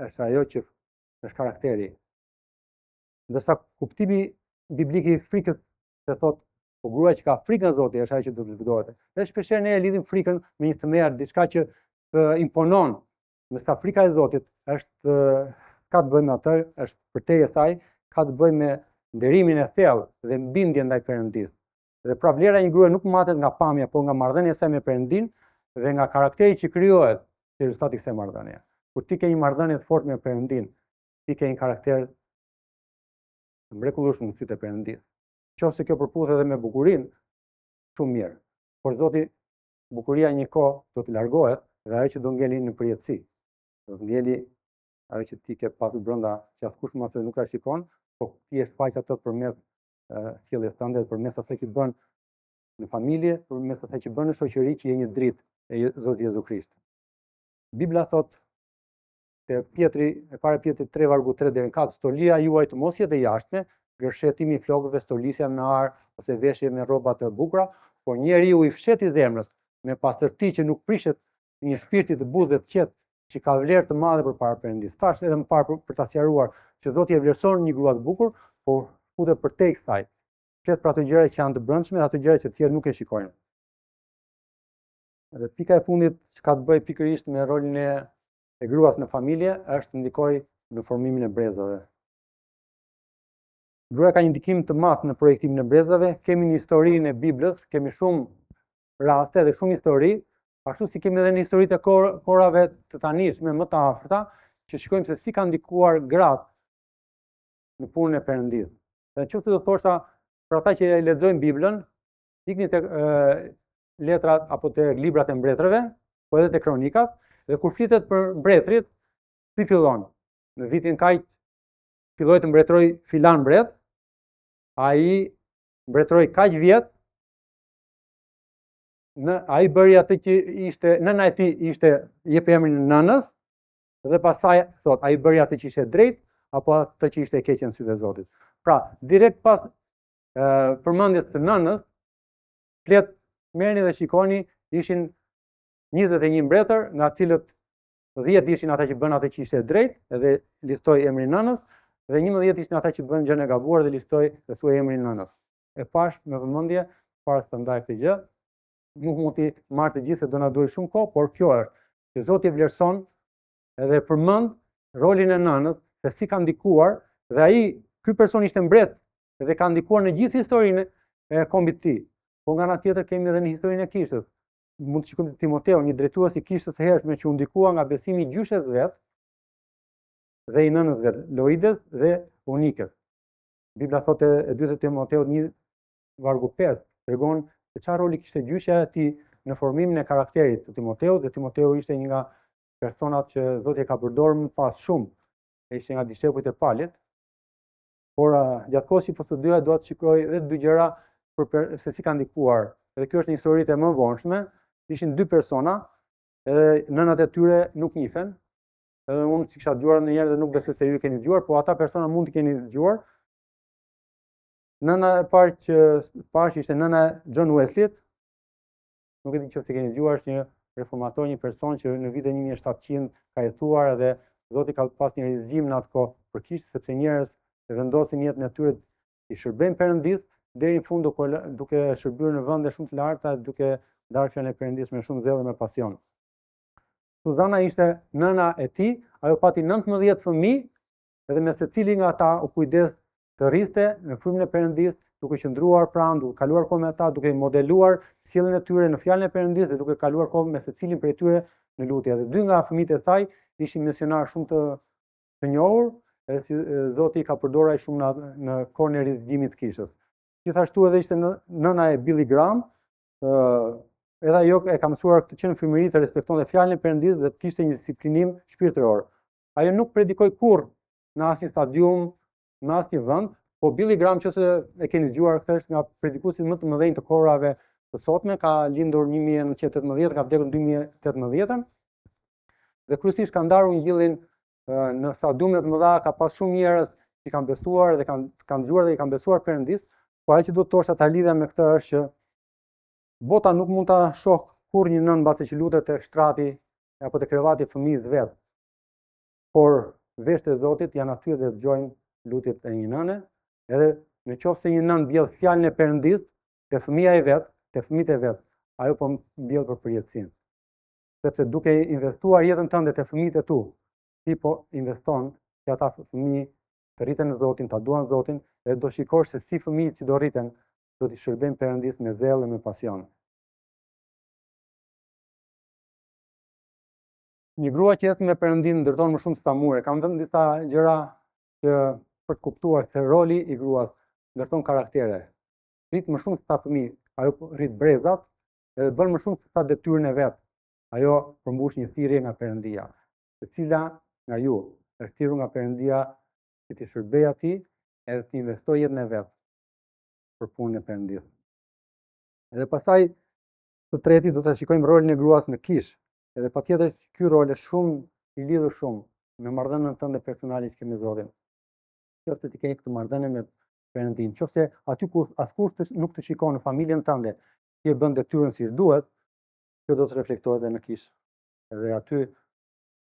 është ajo që është karakteri. Ndërsa kuptimi biblik i frikës se thotë, po gruaja që ka frikë nga Zoti është ajo që do të zhvillohet. Dhe shpeshherë ne e lidhim frikën me një tmerr, diçka që të imponon. Ndërsa frika e Zotit është ka të bëjë me atë, është përtej e saj, ka të bëjë me nderimin e thellë dhe mbindjen ndaj Perëndisë. Dhe pra vlera e një gruaje nuk matet nga pamja, por nga marrëdhënia e saj me Perëndin dhe nga karakteri që krijohet si rezultat i kësaj marrëdhënie. Kur ti ke një marrëdhënie të fortë me Perëndin, ti ke një karakter të mrekullueshëm në sytë e Perëndisë. Qofse kjo përputhet edhe me bukurinë, shumë mirë. Por Zoti, bukuria një kohë do të largohet dhe ajo që do ngeli në përjetësi. Do të ngeli ajo që ti ke pasur brenda, që askush më nuk ta shikon, po ti je shfaq ato përmes sjelljes tënde, përmes asaj që bën në familje, përmes asaj që bën në shoqëri, që je një dritë e Zotit Jezu Krisht. Bibla thot te Pjetri, e para Pjetri 3 vargu 3 deri në 4, stolia juaj të mos jetë e jashtme, gërshetimi i flokëve, stolisja me ar ose veshje me rroba të bukura, por njeriu i fshet i zemrës me pastërti që nuk prishet një shpirti të butë dhe të qetë, që ka vlerë të madhe përpara Perëndisë. Thash edhe më parë për ta sqaruar që Zoti e vlerëson një grua të bukur, por futet përtej kësaj. Flet për ato gjëra që janë të brendshme, ato gjëra që të tjerë nuk e shikojnë. Dhe pika e fundit që ka të bëjë pikërisht me rolin e gruas në familje është të ndikojë në formimin e brezave. Gruaja ka një ndikim të madh në projektimin e brezave. Kemi një historinë e Biblës, kemi shumë raste dhe shumë histori, ashtu si kemi edhe në historitë e kohërave të tanishme më të afërta, që shikojmë se si kanë ndikuar gratë në punën e Perëndisë. Dhe nëse do thosha për ata që lexojnë Biblën, ikni tek letrat apo tek librat e mbretërve, po edhe tek kronikat, dhe kur flitet për mbretërit, si fillon? Në vitin kaq filloi të mbretëroj filan mbret, ai mbretëroi kaq vjet, ai bëri atë që ishte nëna e tij, ishte jep emrin nënës, dhe pastaj thot ai bëri atë që ishte drejt apo atë që ishte e keq në sytë e Zotit. Pra, direkt pas përmendjes së nënës, flet, merrni dhe shikoni, ishin 21 mbretër, nga cilët 10 ishin ata që bën atë që ishte drejt, edhe listoi emrin nënës, dhe 11 ishin ata që bën gjën e gabuar dhe listoi dhe thuaj emrin nënës. E pash me vëmendje para se të ndaj këtë gjë, nuk mund t'i marr të gjithë se do na duhet shumë kohë, por kjo është që Zoti vlerëson edhe përmend rolin e nënës, se si ka ndikuar, dhe ai, ky person ishte mbret dhe ka ndikuar në gjithë historinë e kombit të tij. Po nga ana tjetër kemi edhe në historinë e kishës. Mund të shikojmë Timoteu, një drejtues i kishës së hershme që u ndikua nga besimi i gjyshes vet dhe i nënës vet, Loides dhe Unikës. Bibla thotë e dytë Timoteut 1 vargu 5 tregon se çfarë roli kishte gjyshja e tij në formimin e karakterit të Timoteut, dhe Timoteu ishte një nga personat që Zoti e ka përdorur më pas shumë, ishte nga dishepujt e Palit. Por gjatë kohës që po studioja dua të shikoj edhe dy gjëra për se si ka ndikuar. Edhe kjo është një histori e mëvonshme. Ishin dy persona, edhe nënat e tyre nuk njihen. Edhe unë si kisha dëgjuar ndonjëherë dhe nuk besoj se ju keni dëgjuar, po ata persona mund të keni dëgjuar. Nëna e parë që pash ishte nëna e John Wesleyt. Nuk e di nëse keni dëgjuar, është një reformator, një person që në vitin 1700 ka jetuar edhe Zoti ka pas një rizgjim në atë kohë për kishë, sepse njerëz e vendosin jetën e tyre i shërbejnë Perëndis deri në fund duke shërbyer në vende shumë të larta, duke ndarë fjalën e Perëndis me shumë zell dhe me pasion. Suzana ishte nëna e tij, ajo pati 19 fëmijë, edhe me secili nga ata u kujdes të rriste në frymën e Perëndis, duke qëndruar pranë, duke kaluar kohë me ata, duke modeluar sjelljen e tyre në fjalën e Perëndis dhe duke kaluar kohë me secilin prej tyre në lutje. Dhe 2 nga fëmijët e saj ishin misionar shumë të njohur, edhe si Zoti ka përdorur ai shumë në kohën e rizgjimit të kishës. Gjithashtu edhe ishte nëna e Billy Graham, edhe ajo e ka mësuar të qenë frymëri të respektonte fjalën e Perëndis dhe të kishte një disiplinim shpirtëror. Ajo nuk predikoi kurrë në asnjë stadium, në asnjë vend, po Billy Graham, nëse e keni dëgjuar, është nga predikuesit më të mëdhenj të kohërave të sotme, ka lindur 1918, ka vdekur në 2018, dhe kryesisht ka ndarur ngjillin në stadiume të mëdha, ka pas shumë njerëz që kanë besuar dhe kanë dëgjuar dhe i kanë besuar Perëndis, po ajo që do të thosha ta lidha me këtë është që bota nuk mund ta shoh kurrë një nën mbasi që lutet tek shtrati apo tek krevati i fëmijës vet. Por veshët e Zotit janë aty dhe dëgjojnë lutjet e një nëne, edhe në qoftë se një nën mbjell fjalën e Perëndis te fëmia e vet, te fëmijët e vet, ajo po mbjell për përjetësinë. Sepse duke investuar jetën tënde te fëmijët e tu, ti po investon që ata fëmijë të rriten në Zotin, ta duan Zotin, dhe do shikosh se si fëmijët që do rriten do t'i shërbejnë Perëndis me zell dhe me pasion. Një grua që ecën me Perëndin ndërton më shumë se sa mure. Kam dhënë disa gjëra që për të kuptuar se roli i gruas ndërton karaktere. Rrit më shumë se sa fëmijë, ajo rrit brezat dhe bën më shumë se sa detyrën e vet. Ajo përmbush një thirrje nga Perëndia. Secila nga ju është thirrur nga Perëndia që t'i shërbej atij edhe të investojë jetën e vet për punën e Perëndis. Edhe pastaj të treti do të shikojmë rolin e gruas në kishë. Edhe patjetër ky rol është shumë i lidhur shumë me marrëdhënien tënde personale që ke me Zotin. Nëse ti ke këtë marrëdhënie me Perëndin, nëse aty ku askush nuk të shikon në familjen tënde, ti e bën detyrën siç duhet, kjo do të reflektohet edhe në kishë. Edhe aty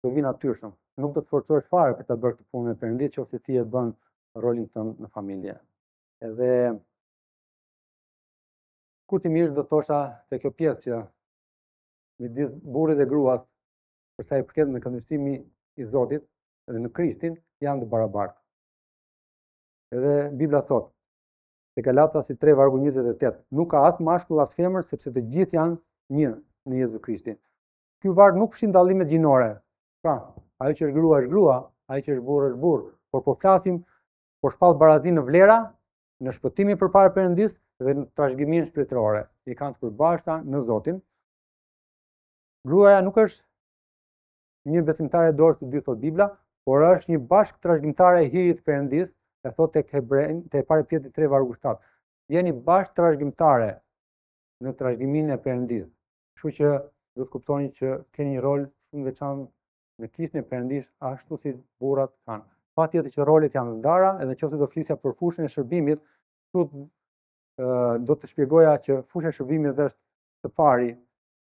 do vinë natyrshëm. Nuk do të sforcohesh fare për ta bërë këtë punë me Perëndin, nëse ti e bën rolin tënd në familje. Edhe kurtimisht do thosha se kjo pjesë që midis burrit dhe gruas, për sa i përket në këndvështrimin i Zotit dhe në Krishtin, janë të barabartë. Edhe Bibla thot, te Galatasi 3:28, nuk ka as mashkull as femër, sepse të gjithë janë një në Jezu Krishtin. Ky varg nuk fshin dallimet gjinore. Pra, ajo që është grua, ajo që është burr, por po flasim, po shpall barazi në vlera, në shpëtimin përpara Perëndis dhe në trashëgiminë shpirtërore. I kanë të përbashkëta në Zotin. Gruaja nuk është një besimtare dorës së dy, thot Bibla, por është një bashkë trashëgimtare e hirit Perëndis, e thot tek Hebrejnë, te parë Pjetri 3:7. Jeni bashkë trashëgimtare në trashëgiminë e Perëndis. Kështu që do të kuptoni që keni një rol shumë veçantë në kishën e Perëndis, ashtu si burrat kanë. Patjetër që rolet janë ndara, edhe nëse do flisja për fushën e shërbimit, do të shpjegoja që fusha e shërbimit është së pari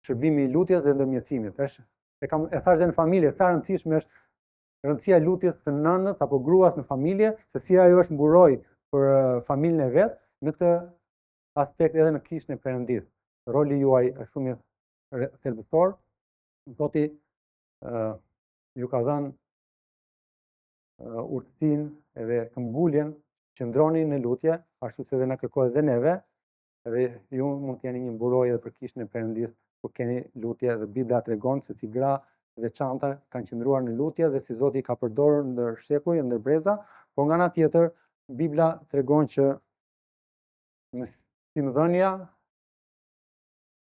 shërbimi i lutjes dhe ndërmjetësimit. E thash dhe në familje, sa rëndësishme është rëndësia e lutjes së nënës apo gruas në familje, se si ajo është mburoj për familjen e vet, në këtë aspekt edhe në kishën e Perëndis. Roli juaj është shumë i thelbësor. Zoti ju ka dhënë urtësinë edhe këmbguljen që ndroni në lutje, ashtu si edhe na kërkohet dhe neve, edhe ju mund të jeni një mburoj edhe për kishën e Perëndis kur keni lutje, dhe Bibla tregon se si gra veçanta kanë qëndruar në lutje dhe si Zoti ka përdorur ndër shekuj, ndër breza, por nga ana tjetër Bibla tregon që mësimdhënia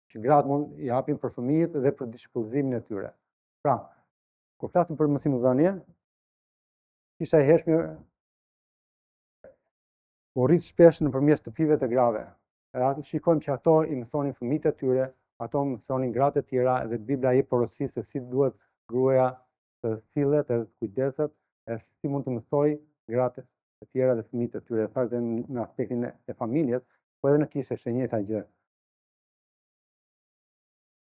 që gratë mund i japin për fëmijët dhe për dishpëllizimin e tyre. Pra, kur flasim për mësimdhënie, kisha e hershme u rrit shpesh nëpërmjet shtëpive të grave. Edhe shikojmë që ato i mësonin fëmijët e tyre, ato mësonin gratë e tjera, dhe Bibla i porosi se si duhet gruaja të sillet edhe të kujdeset, e si mund të mësoj gratë e tjera dhe fëmijët e tyre, thash edhe në aspektin e familjes, po edhe në kishë është e njëjta gjë.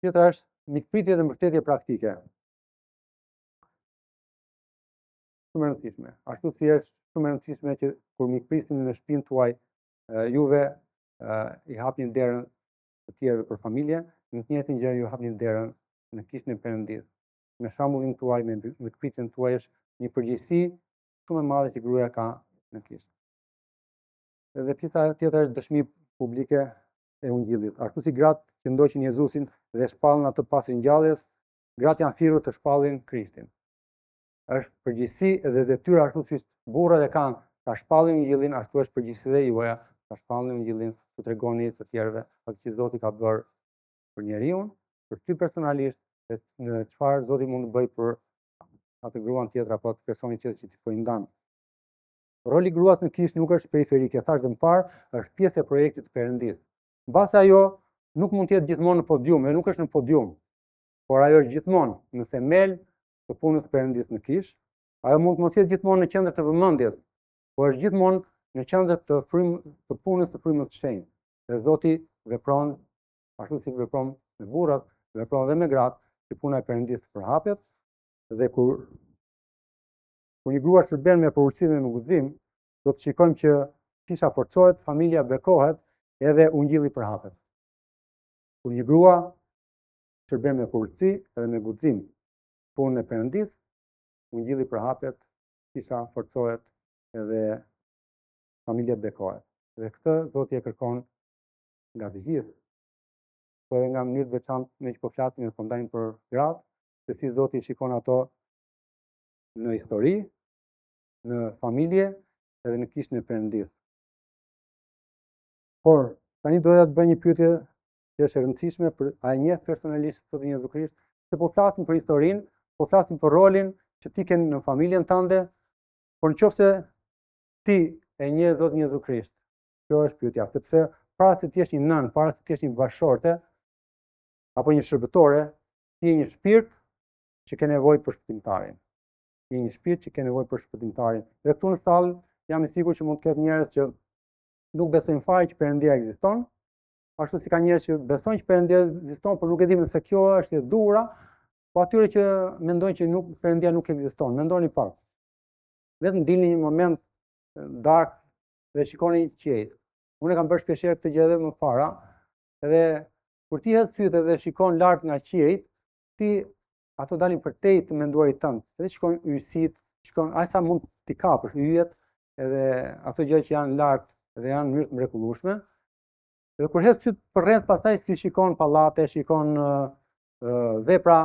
Tjetra është mikpritje dhe mbështetje praktike. shumë e rëndësishme. Ashtu si është shumë e rëndësishme që kur mikprisni në shtëpinë tuaj, juve i hapni derën të tjerëve për familje, në të njëjtën gjë ju hapni derën në kishën e Perëndis. Me shembullin tuaj, me mikpritjen tuaj është një përgjegjësi shumë e madhe që gruaja ka në kishë. Edhe pjesa tjetër është dëshmi publike e ungjillit. Ashtu si gratë që ndoqin Jezusin dhe shpallën atë pas ringjalljes, gratë janë thirrur të shpallin Krishtin. Është përgjegjësi edhe detyra ashtu si burrat e kanë ta shpallin ungjillin, ashtu është përgjegjësia e juaja ta shpallin ungjillin, të tregoni të tjerëve atë që Zoti ka bërë për njeriu, për ty personalisht, në çfarë Zoti mund të bëjë për atë gruan tjetër apo atë personin tjetër që ti po i ndan. Roli i gruas në kishë nuk është periferik, e thash më parë, është pjesë e projektit të Perëndis. Mbas ajo nuk mund të jetë gjithmonë në podium, nuk është në podium, por ajo është gjithmonë në themel të punës së Perëndis në kishë. Ajo mund të mos jetë gjithmonë në qendër të vëmendjes, por është gjithmonë në qendër të punës së frymës së shenjtë. Dhe Zoti vepron ashtu si vepron me burrat, vepron edhe me gratë, që puna e Perëndis përhapet, dhe kur një grua shërben me përurësi dhe me guxim, do të shikojmë që kisha forcohet, familja bekohet, edhe ungjilli përhapet. Kur një grua shërben me përurësi edhe me guxim punën e Perëndis, ungjilli përhapet, kisha forcohet, edhe familja bekohet. Dhe këtë Zoti e kërkon nga të gjithë. Po edhe nga mënyrë të veçantë me që po flasim e po ndajmë për gratë, se si Zoti shikon ato në histori, në familje edhe në kishën e Perëndis. Por, tani doja të bëj një pyetje që është e rëndësishme për a e njeh personalisht Zotin Jezu Krisht, se po flasim për historinë, po flasim për rolin që ti ke në familjen tënde, por nëse ti e njeh Zotin Jezu Krisht, kjo është pyetja, sepse para se ti jesh një nën, para se ti jesh një bashkëshorte apo një shërbëtore, ti je një shpirt që ke nevojë për shpëtimtarin. Ti je një shpirt që ke nevojë për shpëtimtarin. Dhe këtu në sallë jam i sigurt që mund të ketë njerëz që nuk besojnë fare që Perëndia ekziston, ashtu si ka njerëz që besojnë që Perëndia ekziston, por nuk e dinë se kjo është e dhura, po atyre që mendojnë që Perëndia nuk ekziston. Mendoni pak. Vetëm dilni një moment dark dhe shikoni qiejt. Unë e kam bërë shpeshherë këtë gjë edhe më para, edhe kur ti hedh sytë dhe shikon lart nga qiejt, ti ato dalin përtej të menduarit tënd. Edhe shikon yjsit, shikon ai sa mund t'i kapësh yjet, edhe ato gjë që janë lart dhe janë në mënyrë të mrekullueshme. Edhe kur hedh sytë përreth, pastaj ti shikon pallate, shikon vepra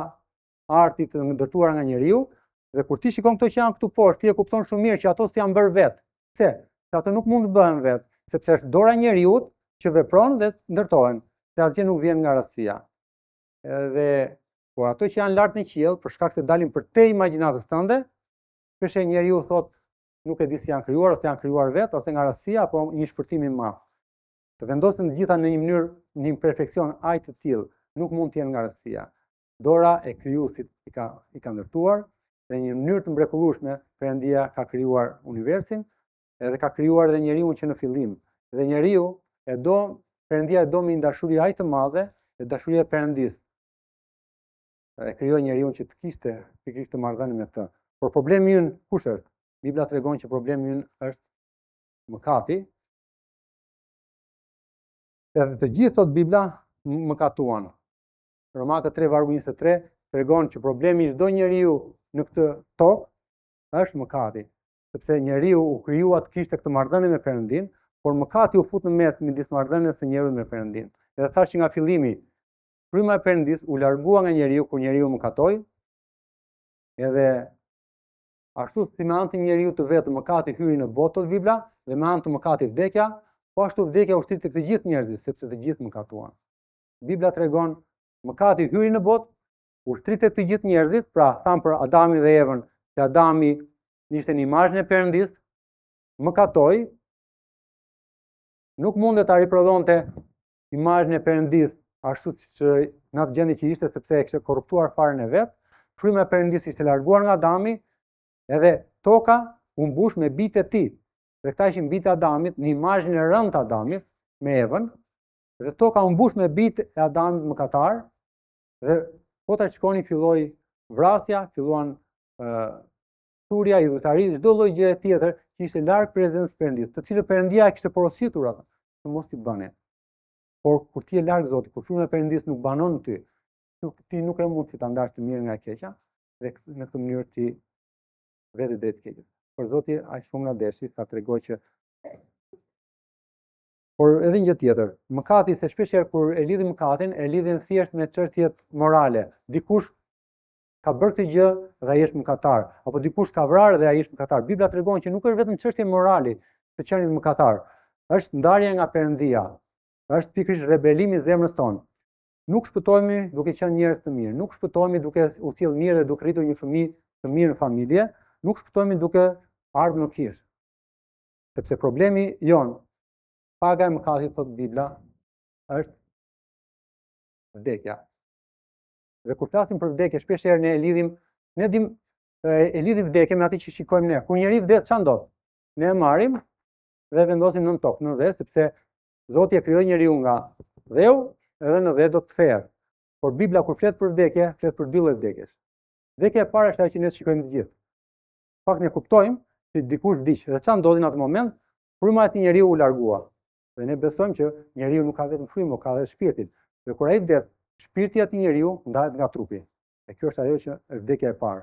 arti të ndërtuara nga njeriu, dhe kur ti shikon këto që janë këtu poshtë, ti e kupton shumë mirë që ato s'janë bërë vetë. Pse? Se ato nuk mund të bëhen vetë, sepse është dora e njeriu që vepron dhe ndërtohen, se asgjë nuk vjen nga rastësia. Edhe por ato që janë lart në qiell, për shkak se dalin përtej imagjinatës tënde, shpesh njeriu thotë nuk e di si janë krijuar, ose janë krijuar vetë, ose nga rastësia, apo një shpërtim i madh. Të vendosen të gjitha në një mënyrë, në një perfeksion aq të tillë, nuk mund të jenë nga rastësia. Dora e krijuesit i ka ndërtuar, dhe në një mënyrë të mrekullueshme Perëndia ka krijuar universin, edhe ka krijuar edhe njeriu që në fillim. Dhe njeriu Perëndia e do me një dashuri aq të madhe, dhe dashuria e Perëndis. E krijoi njeriu që të kishte pikërisht të marrëdhënie me të. Por problemi ynë kush është? Bibla tregon që problemi ynë është mëkati. Edhe të gjithë thot Bibla mëkatuan. Romakët 3:23 tregon që problemi i çdo njeriu në këtë tokë është mëkati, sepse njeriu u krijua të kishte këtë marrëdhënie me Perëndin, por mëkati u fut në mes midis marrëdhënies së njerëzit me Perëndin. Edhe thashë nga fillimi, fryma e Perëndis u largua nga njeriu kur njeriu mëkatoi, edhe ashtu si me anë të njeriu të vetë mëkati hyri në botë, thot Bibla, dhe me anë të mëkatit vdekja, po ashtu vdekja u shtriti të gjithë njerëzit, sepse të gjithë mëkatuan. Bibla tregon mëkati hyri në botë, u shtritet të gjithë njerëzit, pra thamë për Adamin dhe Evën, se Adami ishte në imazhin e Perëndis, mëkatoi, nuk mundet ta riprodhonte imazhin e Perëndis ashtu siç në atë gjendje që ishte, sepse e kishte korruptuar faren e vet. Fryma e Perëndis ishte larguar nga Adami, edhe toka u mbush me bijtë e tij. Dhe këta ishin bijtë e Adamit, në imazhin e rënd të Adamit me Evën, dhe toka u mbush me bijtë e Adamit mëkatar, dhe po ta shikoni filloi vrasja, filluan turja, idhujtaria, çdo lloj gjëje tjetër që ishte larg prezencës së Perëndisë, të cilën Perëndia e kishte porositur ata, të mos i bënin. Por kur ti je larg Zotit, kur frymëra e Perëndisë nuk banon në ty, ti nuk e mund si ta ndash të mirë nga e keqja, dhe në këtë mënyrë ti vetë drejt keqes. Por Zoti aq shumë na deshi sa tregoj që por edhe një gjë tjetër, mëkati se shpeshherë kur e lidhim mëkatin, e lidhim thjesht me çështjet morale. Dikush ka bërë këtë gjë dhe ai është mëkatar, apo dikush ka vrarë dhe ai është mëkatar. Bibla tregon që nuk është vetëm çështje morali të qenit mëkatar, është ndarje nga Perëndia, është pikërisht rebelimi i zemrës tonë. Nuk shpëtohemi duke qenë njerëz të mirë, nuk shpëtohemi duke u sjell mirë dhe duke rritur një fëmijë të mirë në familje, nuk shpëtohemi duke ardhur në kishë. Sepse problemi jon, paga e mëkatit, thot Bibla, është vdekja. Dhe kur flasim për vdekje, shpeshherë ne e lidhim vdekjen me atë që shikojmë ne. Kur njeriu vdes, ç'a ndodh? Ne e marrim dhe vendosim nën tokë, në dhe, sepse Zoti e krijoi njeriu nga dheu, edhe në dhe do të kthehet. Por Bibla kur flet për vdekje, flet për dy lloj vdekjesh. Vdekja e parë është ajo që ne shikojmë të gjithë. Pak ne kuptojmë se dikush vdiq, dhe ç'a ndodhi në atë moment? Fryma e atij njeriu u largua. Dhe ne besojmë që njeriu nuk ka vetëm frymë, ka edhe shpirtin. Dhe kur ai vdes, shpirti i atij njeriu ndahet nga trupi. E kjo është ajo që është vdekja e parë.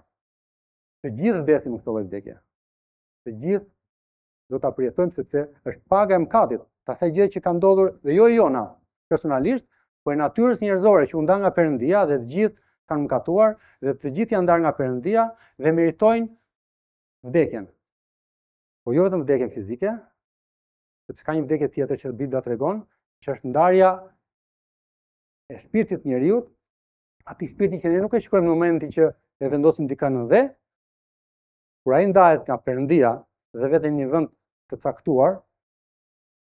Të gjithë vdesim në këtë lloj vdekje. Të gjithë do ta përjetojmë sepse është paga e mëkatit, asaj gjë që ka ndodhur dhe jo jona personalisht, por e natyrës njerëzore që u nda nga Perëndia dhe të gjithë kanë mëkatuar dhe të gjithë janë ndarë nga Perëndia dhe meritojnë vdekjen. Po jo vetëm vdekjen fizike, sepse ka një vdekje tjetër që Bibla tregon, që është ndarja e shpirtit njeriu, atij shpirti që ne nuk e shikojmë në momentin që e vendosim dikë në dhe, kur ai ndahet nga Perëndia dhe vetëm në një vend të caktuar,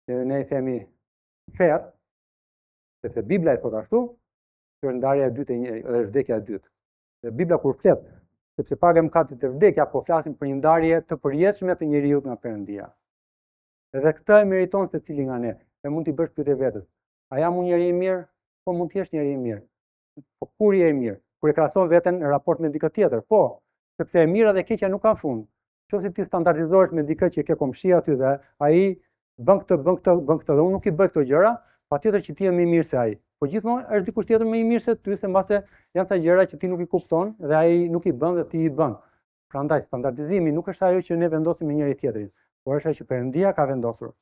që ne i themi ferr, sepse Bibla e thot ashtu, që është ndarja e dytë e njeriu, është vdekja e dytë. Dhe Bibla kur flet, sepse paga e mëkatit të vdekja, po flasim për një ndarje të përjetshme të njeriu nga Perëndia. Edhe këtë e meriton secili nga ne. E mund t'i bësh pyetje vetes. A jam unë njeri i mirë? Po mund të jesh njeri i mirë. Po kur je i mirë? Kur e krahason veten në raport me dikë tjetër? Po, sepse e mira dhe e keqja nuk kanë fund. Nëse ti standardizohesh me dikë që ke komshia aty dhe ai bën këtë dhe unë nuk i bëj këto gjëra, patjetër që ti je më i mirë se ai. Po gjithmonë është dikush tjetër më i mirë se ty, se mbase janë ca gjëra që ti nuk i kupton dhe ai nuk i bën dhe ti i bën. Prandaj standardizimi nuk është ajo që ne vendosim me njëri tjetrin, por është ajo që Perëndia ka vendosur.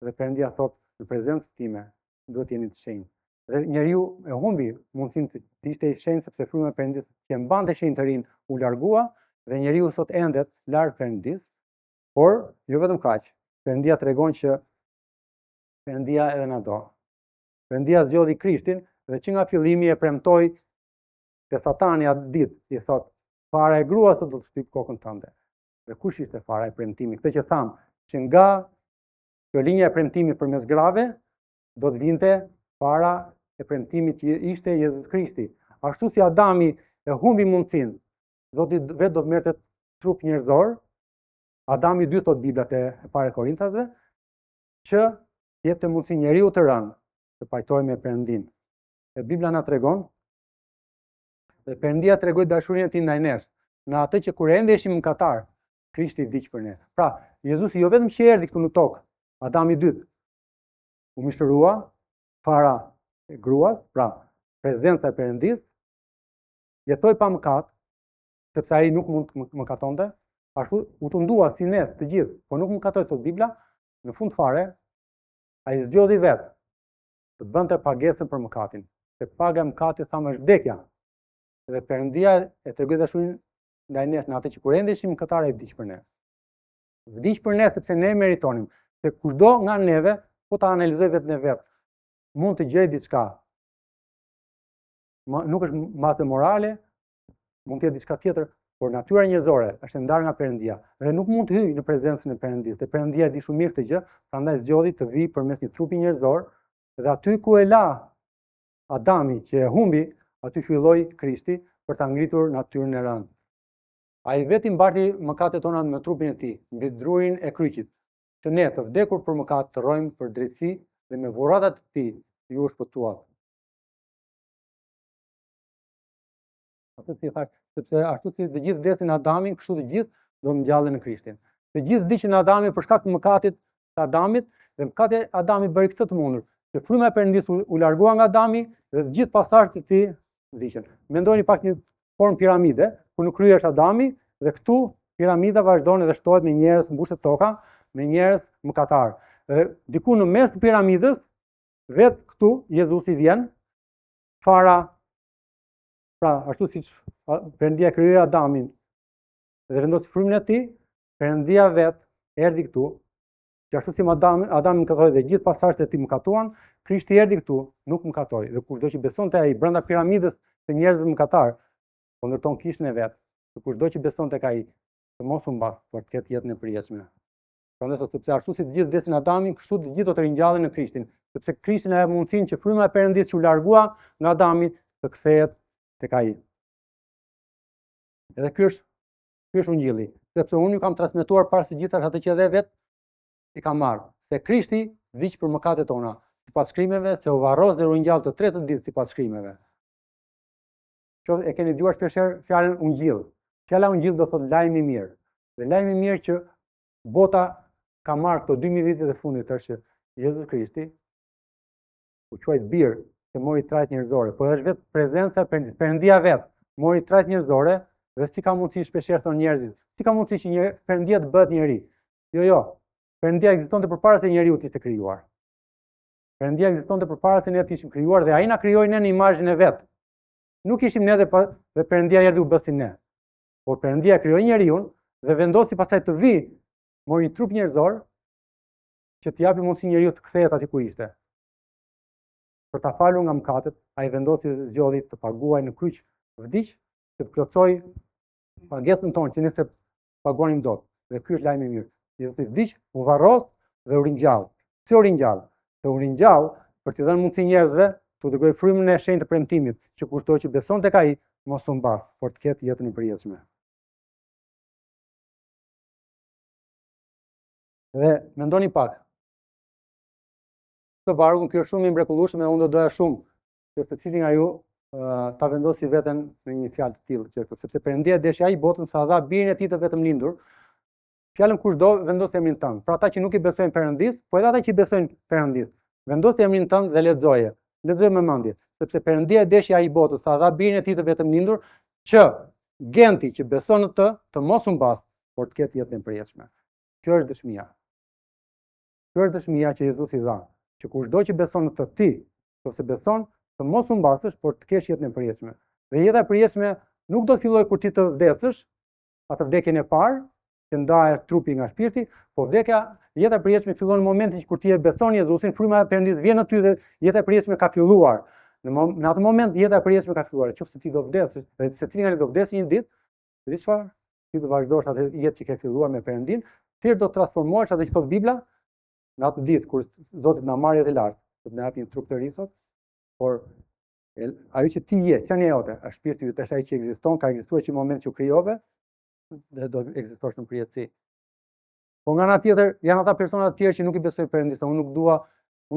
Dhe Perëndia thotë në prezencën time duhet jeni të shenjtë. Dhe njeriu e humbi mundësinë të ishte i shenjtë sepse fryma e Perëndisë që mbante shenjtërinë u largua dhe njeriu sot endet larg Perëndisë, por jo vetëm kaq. Perëndia tregon që Perëndia edhe na do. Perëndia zgjodhi Krishtin dhe që nga fillimi e premtoi te Satani atë ditë, i thotë, fara e gruas do të shtyp kokën tënde. Dhe kush ishte fara e premtimit? Këtë që tham, që nga kjo linja e premtimit përmes grave do të vinte fara e premtimit që ishte Jezus Krishti. Ashtu si Adami e humbi mundësinë, Zoti vetë do të merrte trup njerëzor, Adami 2 thot Bibla te Para Korintasve, që jepte mundësi njeriu të rënë të pajtohej me Perëndin. E Bibla na tregon, dhe Perëndia tregoi dashurinë e tij ndaj nesh, në atë që kur ende ishim mëkatar, Krishti vdiq për ne. Pra, Jezusi jo vetëm që erdhi këtu në tokë, Adami 2, u mishërua fara e gruas, pra prezenca e Perëndisë, jetoi pa mëkat, sepse ai nuk mund të mëkatonte, ashtu u tundua si ne të gjithë, por nuk mëkatoi thot Bibla, në fund fare ai zgjodhi vetë të bënte pagesën për mëkatin. Se paga e mëkatit thamë është vdekja. Dhe Perëndia e tregoi dashurinë ndaj nesh në atë që kur ende ishim mëkatarë ai vdiq për ne. Vdiq për ne sepse ne meritonim. Se kushdo nga neve, po ta analizoj vetë në vetë, mund të gjej diçka. Nuk është masë morale, mund të jetë diçka tjetër, por natyra njerëzore është e ndarë nga Perëndia dhe nuk mund të hyjë në prezencën e Perëndisë. Dhe Perëndia e di shumë mirë këtë gjë, prandaj zgjodhi të vijë përmes një trupi njerëzor dhe aty ku e la Adami që e humbi, aty filloi Krishti për ta ngritur natyrën e rëndë. Ai vetë mbati mëkatet tona me trupin e tij, mbi drurin e kryqit, që ne të vdekur për mëkat të rrojmë për drejtësi dhe me dhuratat e tij ju shpëtuat. Atë si thash, sepse ashtu si të gjithë vdesin Adamin, kështu të gjithë do ngjallen në Krishtin. Të gjithë diqën Adami për shkak të mëkatit të Adamit, dhe mëkati i Adamit bëri këtë të mundur, që fryma e Perëndis u largua nga Adami dhe të gjithë pasardhët e tij vdiqën. Mendojeni pak një formë piramide, ku nuk kryesh Adami dhe këtu piramida vazhdon dhe shtohet me njerëz, mbushet toka me njerëz mëkatar. Dhe diku në mes të piramidës, vetë këtu Jezusi vjen, fara, pra ashtu siç Perëndia krijoi Adamin dhe vendosi frymën e tij, Perëndia vetë erdhi këtu, që ashtu si Adami mëkatoi dhe gjithë pasardhët e tij mëkatuan, Krishti erdhi këtu, nuk mëkatoi. Dhe kushdo që besonte ai brenda piramidës të njerëzve mëkatar, po ndërton kishën e vet. Dhe kushdo që beson tek ai, të mos u mbas, por të ketë jetën e përjetshme. Prandaj thotë sepse ashtu si të gjithë vdesin Adami, kështu të gjithë do të ringjallen në Krishtin, sepse Krishti na jep mundësinë që fryma e Perëndisë që u largua nga Adami të kthehet tek ai. Edhe ky është ungjilli, sepse unë ju kam transmetuar para së gjithas atë që edhe vet i kam marrë, se Krishti vdiq për mëkatet tona, sipas shkrimeve, se u varros dhe u ngjall të tretën ditë sipas shkrimeve. Që e keni dëgjuar shpeshherë fjalën ungjill. Fjala ungjill do thotë lajm i mirë. Dhe lajmi i mirë që bota ka marrë këto 2000 vitet e fundit është që Jezusi Krishti u quajt bir, që mori trajt njerëzore, po është vetë prezenca e Perëndia vet, mori trajt njerëzore dhe si ka mundësi shpeshherë thonë njerëzit, si ka mundësi që Perëndia të bëhet njeri? Jo. Perëndia ekzistonte përpara se njeriu të ishte krijuar. Perëndia ekzistonte përpara se ne të ishim krijuar dhe ai na krijoi ne në imazhin e vet. Nuk ishim ne dhe Perëndia erdhi u bë si ne. Por Perëndia krijoi njeriu dhe vendosi pastaj të vi, mori një trup njerëzor që t'i japi mundësi njeriu të kthehet aty ku ishte. Për ta falur nga mëkatet, ai vendosi dhe zgjodhi të paguajë në kryq, vdiq, që të plotësoj pagesën tonë që ne se paguanim dot. Dhe ky është lajmi i mirë. Jezusi vdiq, u varros dhe u ringjall. Si u ringjall? Të u ringjall për t'i dhënë mundësi njerëzve të dërgojë frymën e shenjtë të premtimit, që kushdo që beson tek ai mos u mbas, por të ketë jetën e përjetshme. Dhe mendoni pak. Këtë vargun kjo është shumë i mrekullueshëm dhe unë do doja shumë që secili nga ju ta vendosi veten në një fjalë të tillë, sepse Perëndia deshi ai botën sa dha birin e tij të vetëm lindur. Fjalën kushdo vendos emrin tënd. Për ata që nuk i besojnë Perëndis, po edhe ata që i besojnë Perëndis, vendos emrin tënd dhe lexoje. Lexoje me mendje, sepse Perëndia deshi ai botën sa dha birin e tij të vetëm lindur, që genti që beson në të mos u mbas, por të ketë jetën e përjetshme. Kjo është dëshmia. Kjo është dëshmia që Jezusi dha, që kushdo që beson në ti, ose beson, të mos u mbasësh, por të kesh jetën e përjetshme. Dhe jeta e përjetshme nuk do të fillojë kur ti të vdesësh, atë vdekjen e parë, që ndahet trupi nga shpirti, po jeta e përjetshme fillon në momentin që kur ti e beson Jezusin, fryma e Perëndis vjen në ty dhe jeta e përjetshme ka filluar. Në atë moment jeta e përjetshme ka filluar. Nëse ti do vdesësh, dhe secili nga ne do vdesë një ditë, dhe çfarë? Ti do vazhdosh atë jetë që ke filluar me Perëndin, ti do të transformohesh atë që thot Bibla, në atë ditë kur Zoti na marrë jetë lart, do të na japë një trup të ri sot, por ajo që ti je, çani jote, është shpirti yt, është ai që ekziston, ka ekzistuar që në moment që u krijove dhe do ekzistosh në përjetësi. Po nga ana tjetër janë ata persona të tjerë që nuk i besojnë Perëndis, unë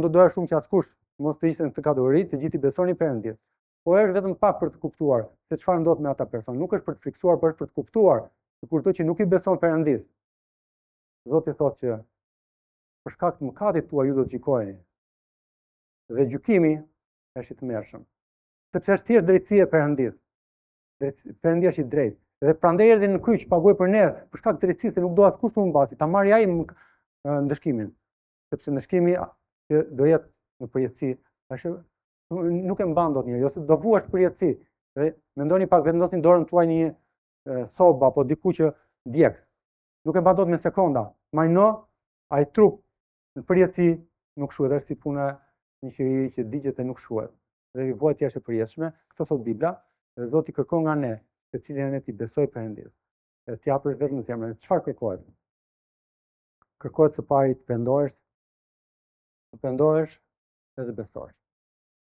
do doja shumë që askush mos të ishte në këtë kategori, të gjithë i besonin Perëndis. Po është vetëm pak për të kuptuar se çfarë ndodh me ata persona, nuk është për të friksuar, por është për të kuptuar se kushdo që nuk i beson Perëndis. Zoti thotë që për shkak të mëkatit tuaj ju do të gjikoheni. Dhe gjykimi është i tmerrshëm. Sepse është thjesht drejtësia e Perëndis. Perëndia është i drejtë. Dhe prandaj erdhi në kryq, paguaj për ne, për shkak të drejtësisë, nuk do askush të humbasi, ta marrë ai ndëshkimin. Sepse ndëshkimi që do jetë në përjetësi, nuk e mban dot njeriu, ose do vuash përjetësi. Dhe mendoni pak, vendosin dorën tuaj në një sobë apo diku që djeg. Nuk e mban dot me sekonda. Majno, ai trup në përjetësi nuk shuhet, është si puna një qiri që digjet e nuk shuhet. Dhe vuajtja është e përjetshme, këtë thot Bibla, dhe Zoti kërkon nga ne, secili ne ti besoj Perëndis. Dhe të japësh vetëm zemrën. Çfarë kërkohet? Kërkohet së pari të pendohesh dhe të besosh.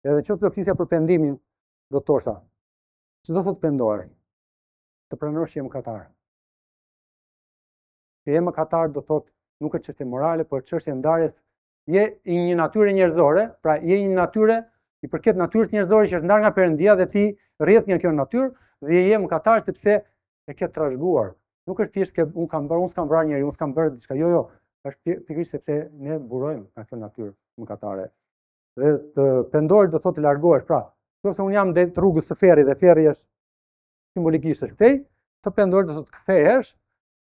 Edhe nëse do flisja për pendimin, do thosha, ç'do thotë pendohesh? Të pranosh që je mëkatar. Që je mëkatar do thotë nuk është çështje morale, por çështje ndarjes. Je i një natyre njerëzore, pra je një natyre i përket natyrës njerëzore që është ndarë nga Perëndia dhe ti rrjedh nga kjo natyrë dhe je mëkatar sepse e ke trashëguar Nuk është thjesht që unë s'kam vrarë njeri, unë s'kam bërë diçka. Jo, është pikërisht sepse ne burojmë nga këtë natyrë mëkatare. Dhe të pendohesh do thotë të largohesh. Pra, nëse unë jam drejt rrugës së ferrit dhe ferri është simbolikisht është këtej, të pendohesh do thotë kthehesh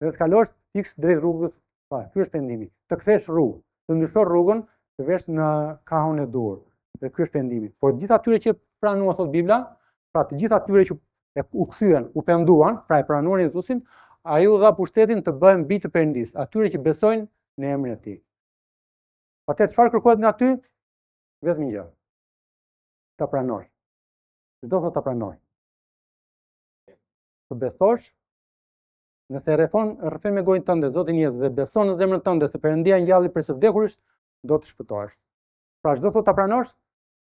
dhe të kalosh fiks drejt rrugës. Pa, ky është pendimi. Të kthesh rrugë, të ndryshosh rrugën, të vesh në kahun e dur. Dhe ky është pendimi. Por gjithë atyre që pranuan thot Bibla, pra të gjithë atyre që u kthyen, u penduan, pra e pranuan Jezusin, ai u dha pushtetin të bëhen bijtë të Perëndis, atyre që besojnë në emrin e Tij. Atëherë çfarë kërkohet nga ty? Vetëm një gjë. Ta pranosh. Çdo thot ta pranosh. Të besosh, nëse rrëfen me gojën tënde Zotin Jezus dhe beson në zemrën tënde se Perëndia ngjalli prej së vdekurit, do të shpëtohesh. Pra çdo thot ta pranosh,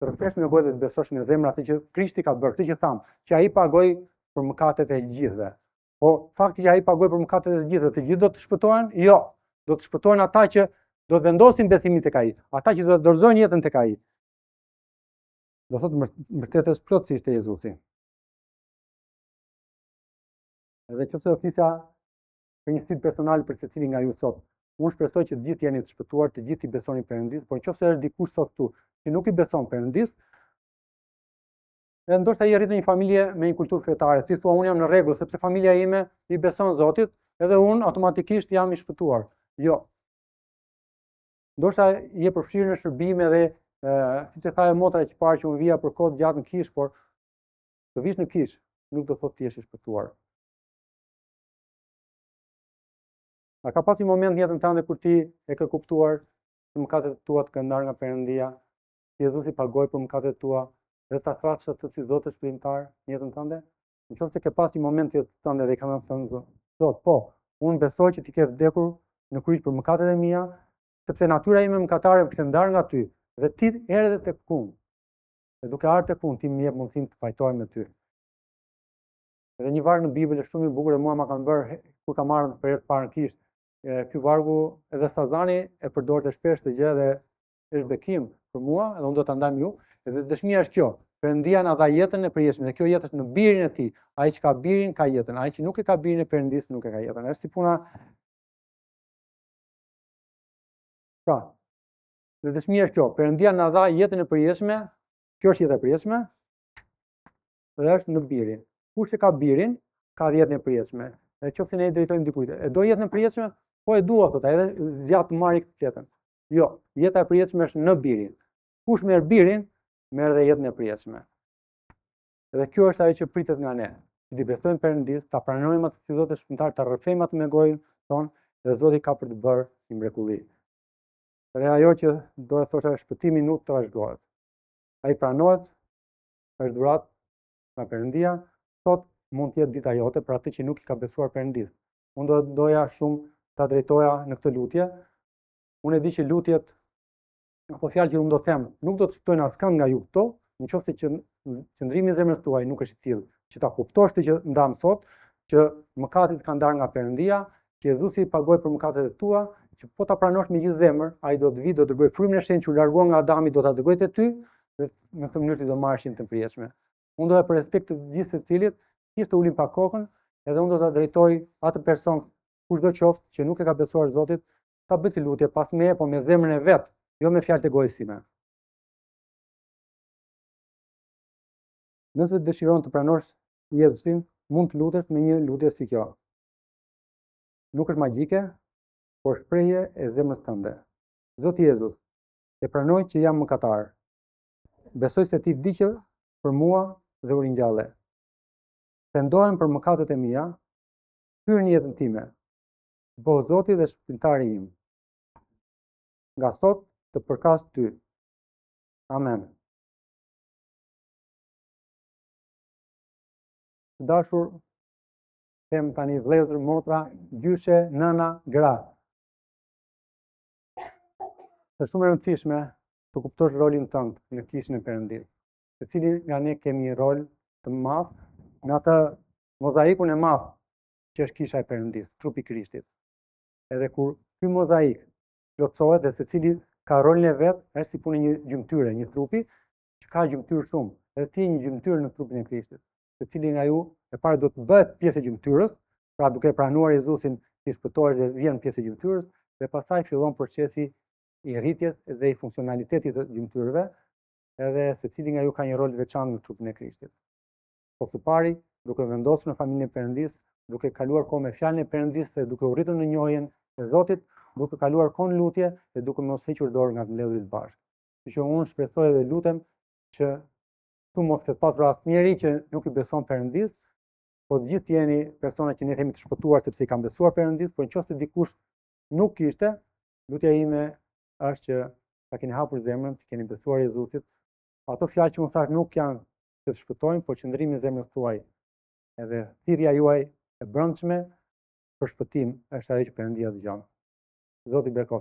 të rrëfesh me gojë dhe të besosh me zemër atë që Krishti ka bërë, këtë që tham, që ai pagoi për mëkatet e gjithëve. Po fakti që ai pagoi për mëkatet e gjithëve, të gjithë do të shpëtohen? Jo. Do të shpëtohen ata që do të vendosin besimin tek ai, ata që do të dorëzojnë jetën tek ai. Do thotë mbështetes plotësisht te Jezusi. Edhe nëse do flisja për një sfidë personale për secilin nga ju sot, unë shpresoj që të gjithë jeni të shpëtuar, të gjithë i besoni Perëndis, por nëse është dikush sot këtu që nuk i beson Perëndis, edhe ndoshta ai arrit në një familje me një kulturë fetare, ti thua unë jam në rregull sepse familja ime i beson Zotit, edhe unë automatikisht jam i shpëtuar. Jo. Ndoshta je përfshirë në shërbime dhe siç e tha e motra që parë që unë vija për kohë gjatë në kish, por të vish në kish nuk do thotë ti je i shpëtuar. A ka pas një moment në jetën tënde kur ti e ke kuptuar se mëkatet tua të kanë ndarë nga Perëndia, Jezusi pagoi për mëkatet tua dhe ta thrash atë si Zot të shpëtimtar në jetën tënde? Nëse ke pas një moment të jetës tënde dhe kanë thënë Zot, po, unë besoj që ti ke vdekur në kryq për mëkatet e mia, sepse natyra ime mëkatare më kishte ndarë nga ty, dhe ti erdhe tek unë. Dhe duke ardhur tek unë, ti më jep mundësinë të fajtohem me ty. Edhe një varg në Bibël është shumë i bukur dhe mua ma kanë bërë kur kam marrë për herë të parë në kish. Ky vargu edhe Sazani e përdorte shpesh të gjë dhe është bekim për mua, edhe unë do ta ndaj me ju. Edhe dëshmia është kjo, Perëndia na dha jetën e përjetshme dhe kjo jetë është në birin e Tij. Ai që ka birin ka jetën, ai që nuk e ka birin e Perëndis nuk e ka jetën. Është si puna. Pra, dhe dëshmia është kjo, Perëndia na dha jetën e përjetshme, kjo është jeta e përjetshme, dhe është në birin. Kush e ka birin, ka jetën e përjetshme. Dhe qofse ne i drejtojmë dikujt, e do jetën e përjetshme? Po e dua thotë, edhe zgjat marrë këtë jetën. Jo, jeta e përjetshme është në birin. Kush merr birin, merr dhe jetën e përjetshme. Dhe kjo është ajo që pritet nga ne. Ti besojmë Perëndis, ta pranojmë atë si Zot të shpëtimtar, ta rrëfejmë atë me gojën tonë dhe Zoti ka për të bërë një mrekulli. Dhe ajo që do të thosha shpëtimi nuk trashëgohet. Ai pranohet, është dhuratë nga Perëndia, sot mund të jetë dita jote për atë që nuk i ka besuar Perëndis. Unë doja shumë ta drejtoja në këtë lutje. Unë e di që lutjet apo fjalë që unë do të them nuk do të shpëtojnë askënd nga ju këto, nëse qëndrimi i zemrës tuaj nuk është i tillë që ta kuptosh ti që ndam sot, që mëkatet kanë ndarë nga Perëndia, që Jezusi pagoi për mëkatet e tua, që po ta pranosh me gjithë zemër, ai do të vijë, do të dërgoj frymën e shenjtë që u largua nga Adami, do ta dërgoj te ty dhe në këtë mënyrë ti do marrësh jetën e përjetshme. Unë doja për respekt të gjithë secilit, thjesht të ulim pa kokën, edhe unë do ta drejtoj atë person kushdo qoftë që nuk e ka besuar Zotit, ta bëj të lutje pas meje, po me zemrën e vet, jo me fjalët e gojës sime. Nëse dëshiron të pranosh Jezusin, mund të lutesh me një lutje si kjo. Nuk është magjike, por shprehje e zemrës tënde. Zoti Jezus, e pranoj që jam mëkatar. Besoj se ti vdiqe për mua dhe u ringjalle. Pendohem për mëkatet e mia, hyr në jetën time. Bëhu Zoti dhe shpëtimtari im. Nga sot të përkas ty. Amen. Dashur, them tani vëllezër, motra, gjyshe, nëna, gra. Është shumë e rëndësishme të kuptosh rolin tënd në kishën e Perëndis. Secili nga ne kemi një rol të madh në atë mozaikun e madh që është kisha e Perëndis, trupi i Krishtit. Edhe kur ky mozaik plotësohet dhe secili ka rolin e vet, është si punë një gjymtyre, një trupi që ka gjymtyrë shumë. Edhe ti një gjymtyrë në trupin e Krishtit. Secili nga ju e parë do të bëhet pjesë e gjymtyrës, Pra duke pranuar Jezusin si shpëtorës dhe vjen pjesë e gjymtyrës, dhe pastaj fillon procesi i rritjes dhe i funksionalitetit të gjymtyrëve, edhe secili nga ju ka një rol veçantë në trupin e Krishtit. Po së pari, duke vendosur në familjen e Perëndis, duke kaluar kohë me fjalën e Perëndis dhe duke u rritur në njohjen e Zotit, duke kaluar kohë në lutje dhe duke mos hequr dorë nga të mbledhurit bashkë. Kështu që unë shpresoj dhe lutem që tu mos ketë pasur asnjëri që nuk i beson Perëndis, po të gjithë jeni persona që ne themi të shpëtuar sepse i kanë besuar Perëndis, por nëse dikush nuk kishte, lutja ime është që ta keni hapur zemrën, të keni besuar Jezusit. Ato fjalë që unë thash nuk janë që të shpëtojnë, por qëndrimi i zemrës tuaj edhe thirrja juaj e brendshme për shpëtim është ajo që Perëndia dëgjon. Zoti bekoft.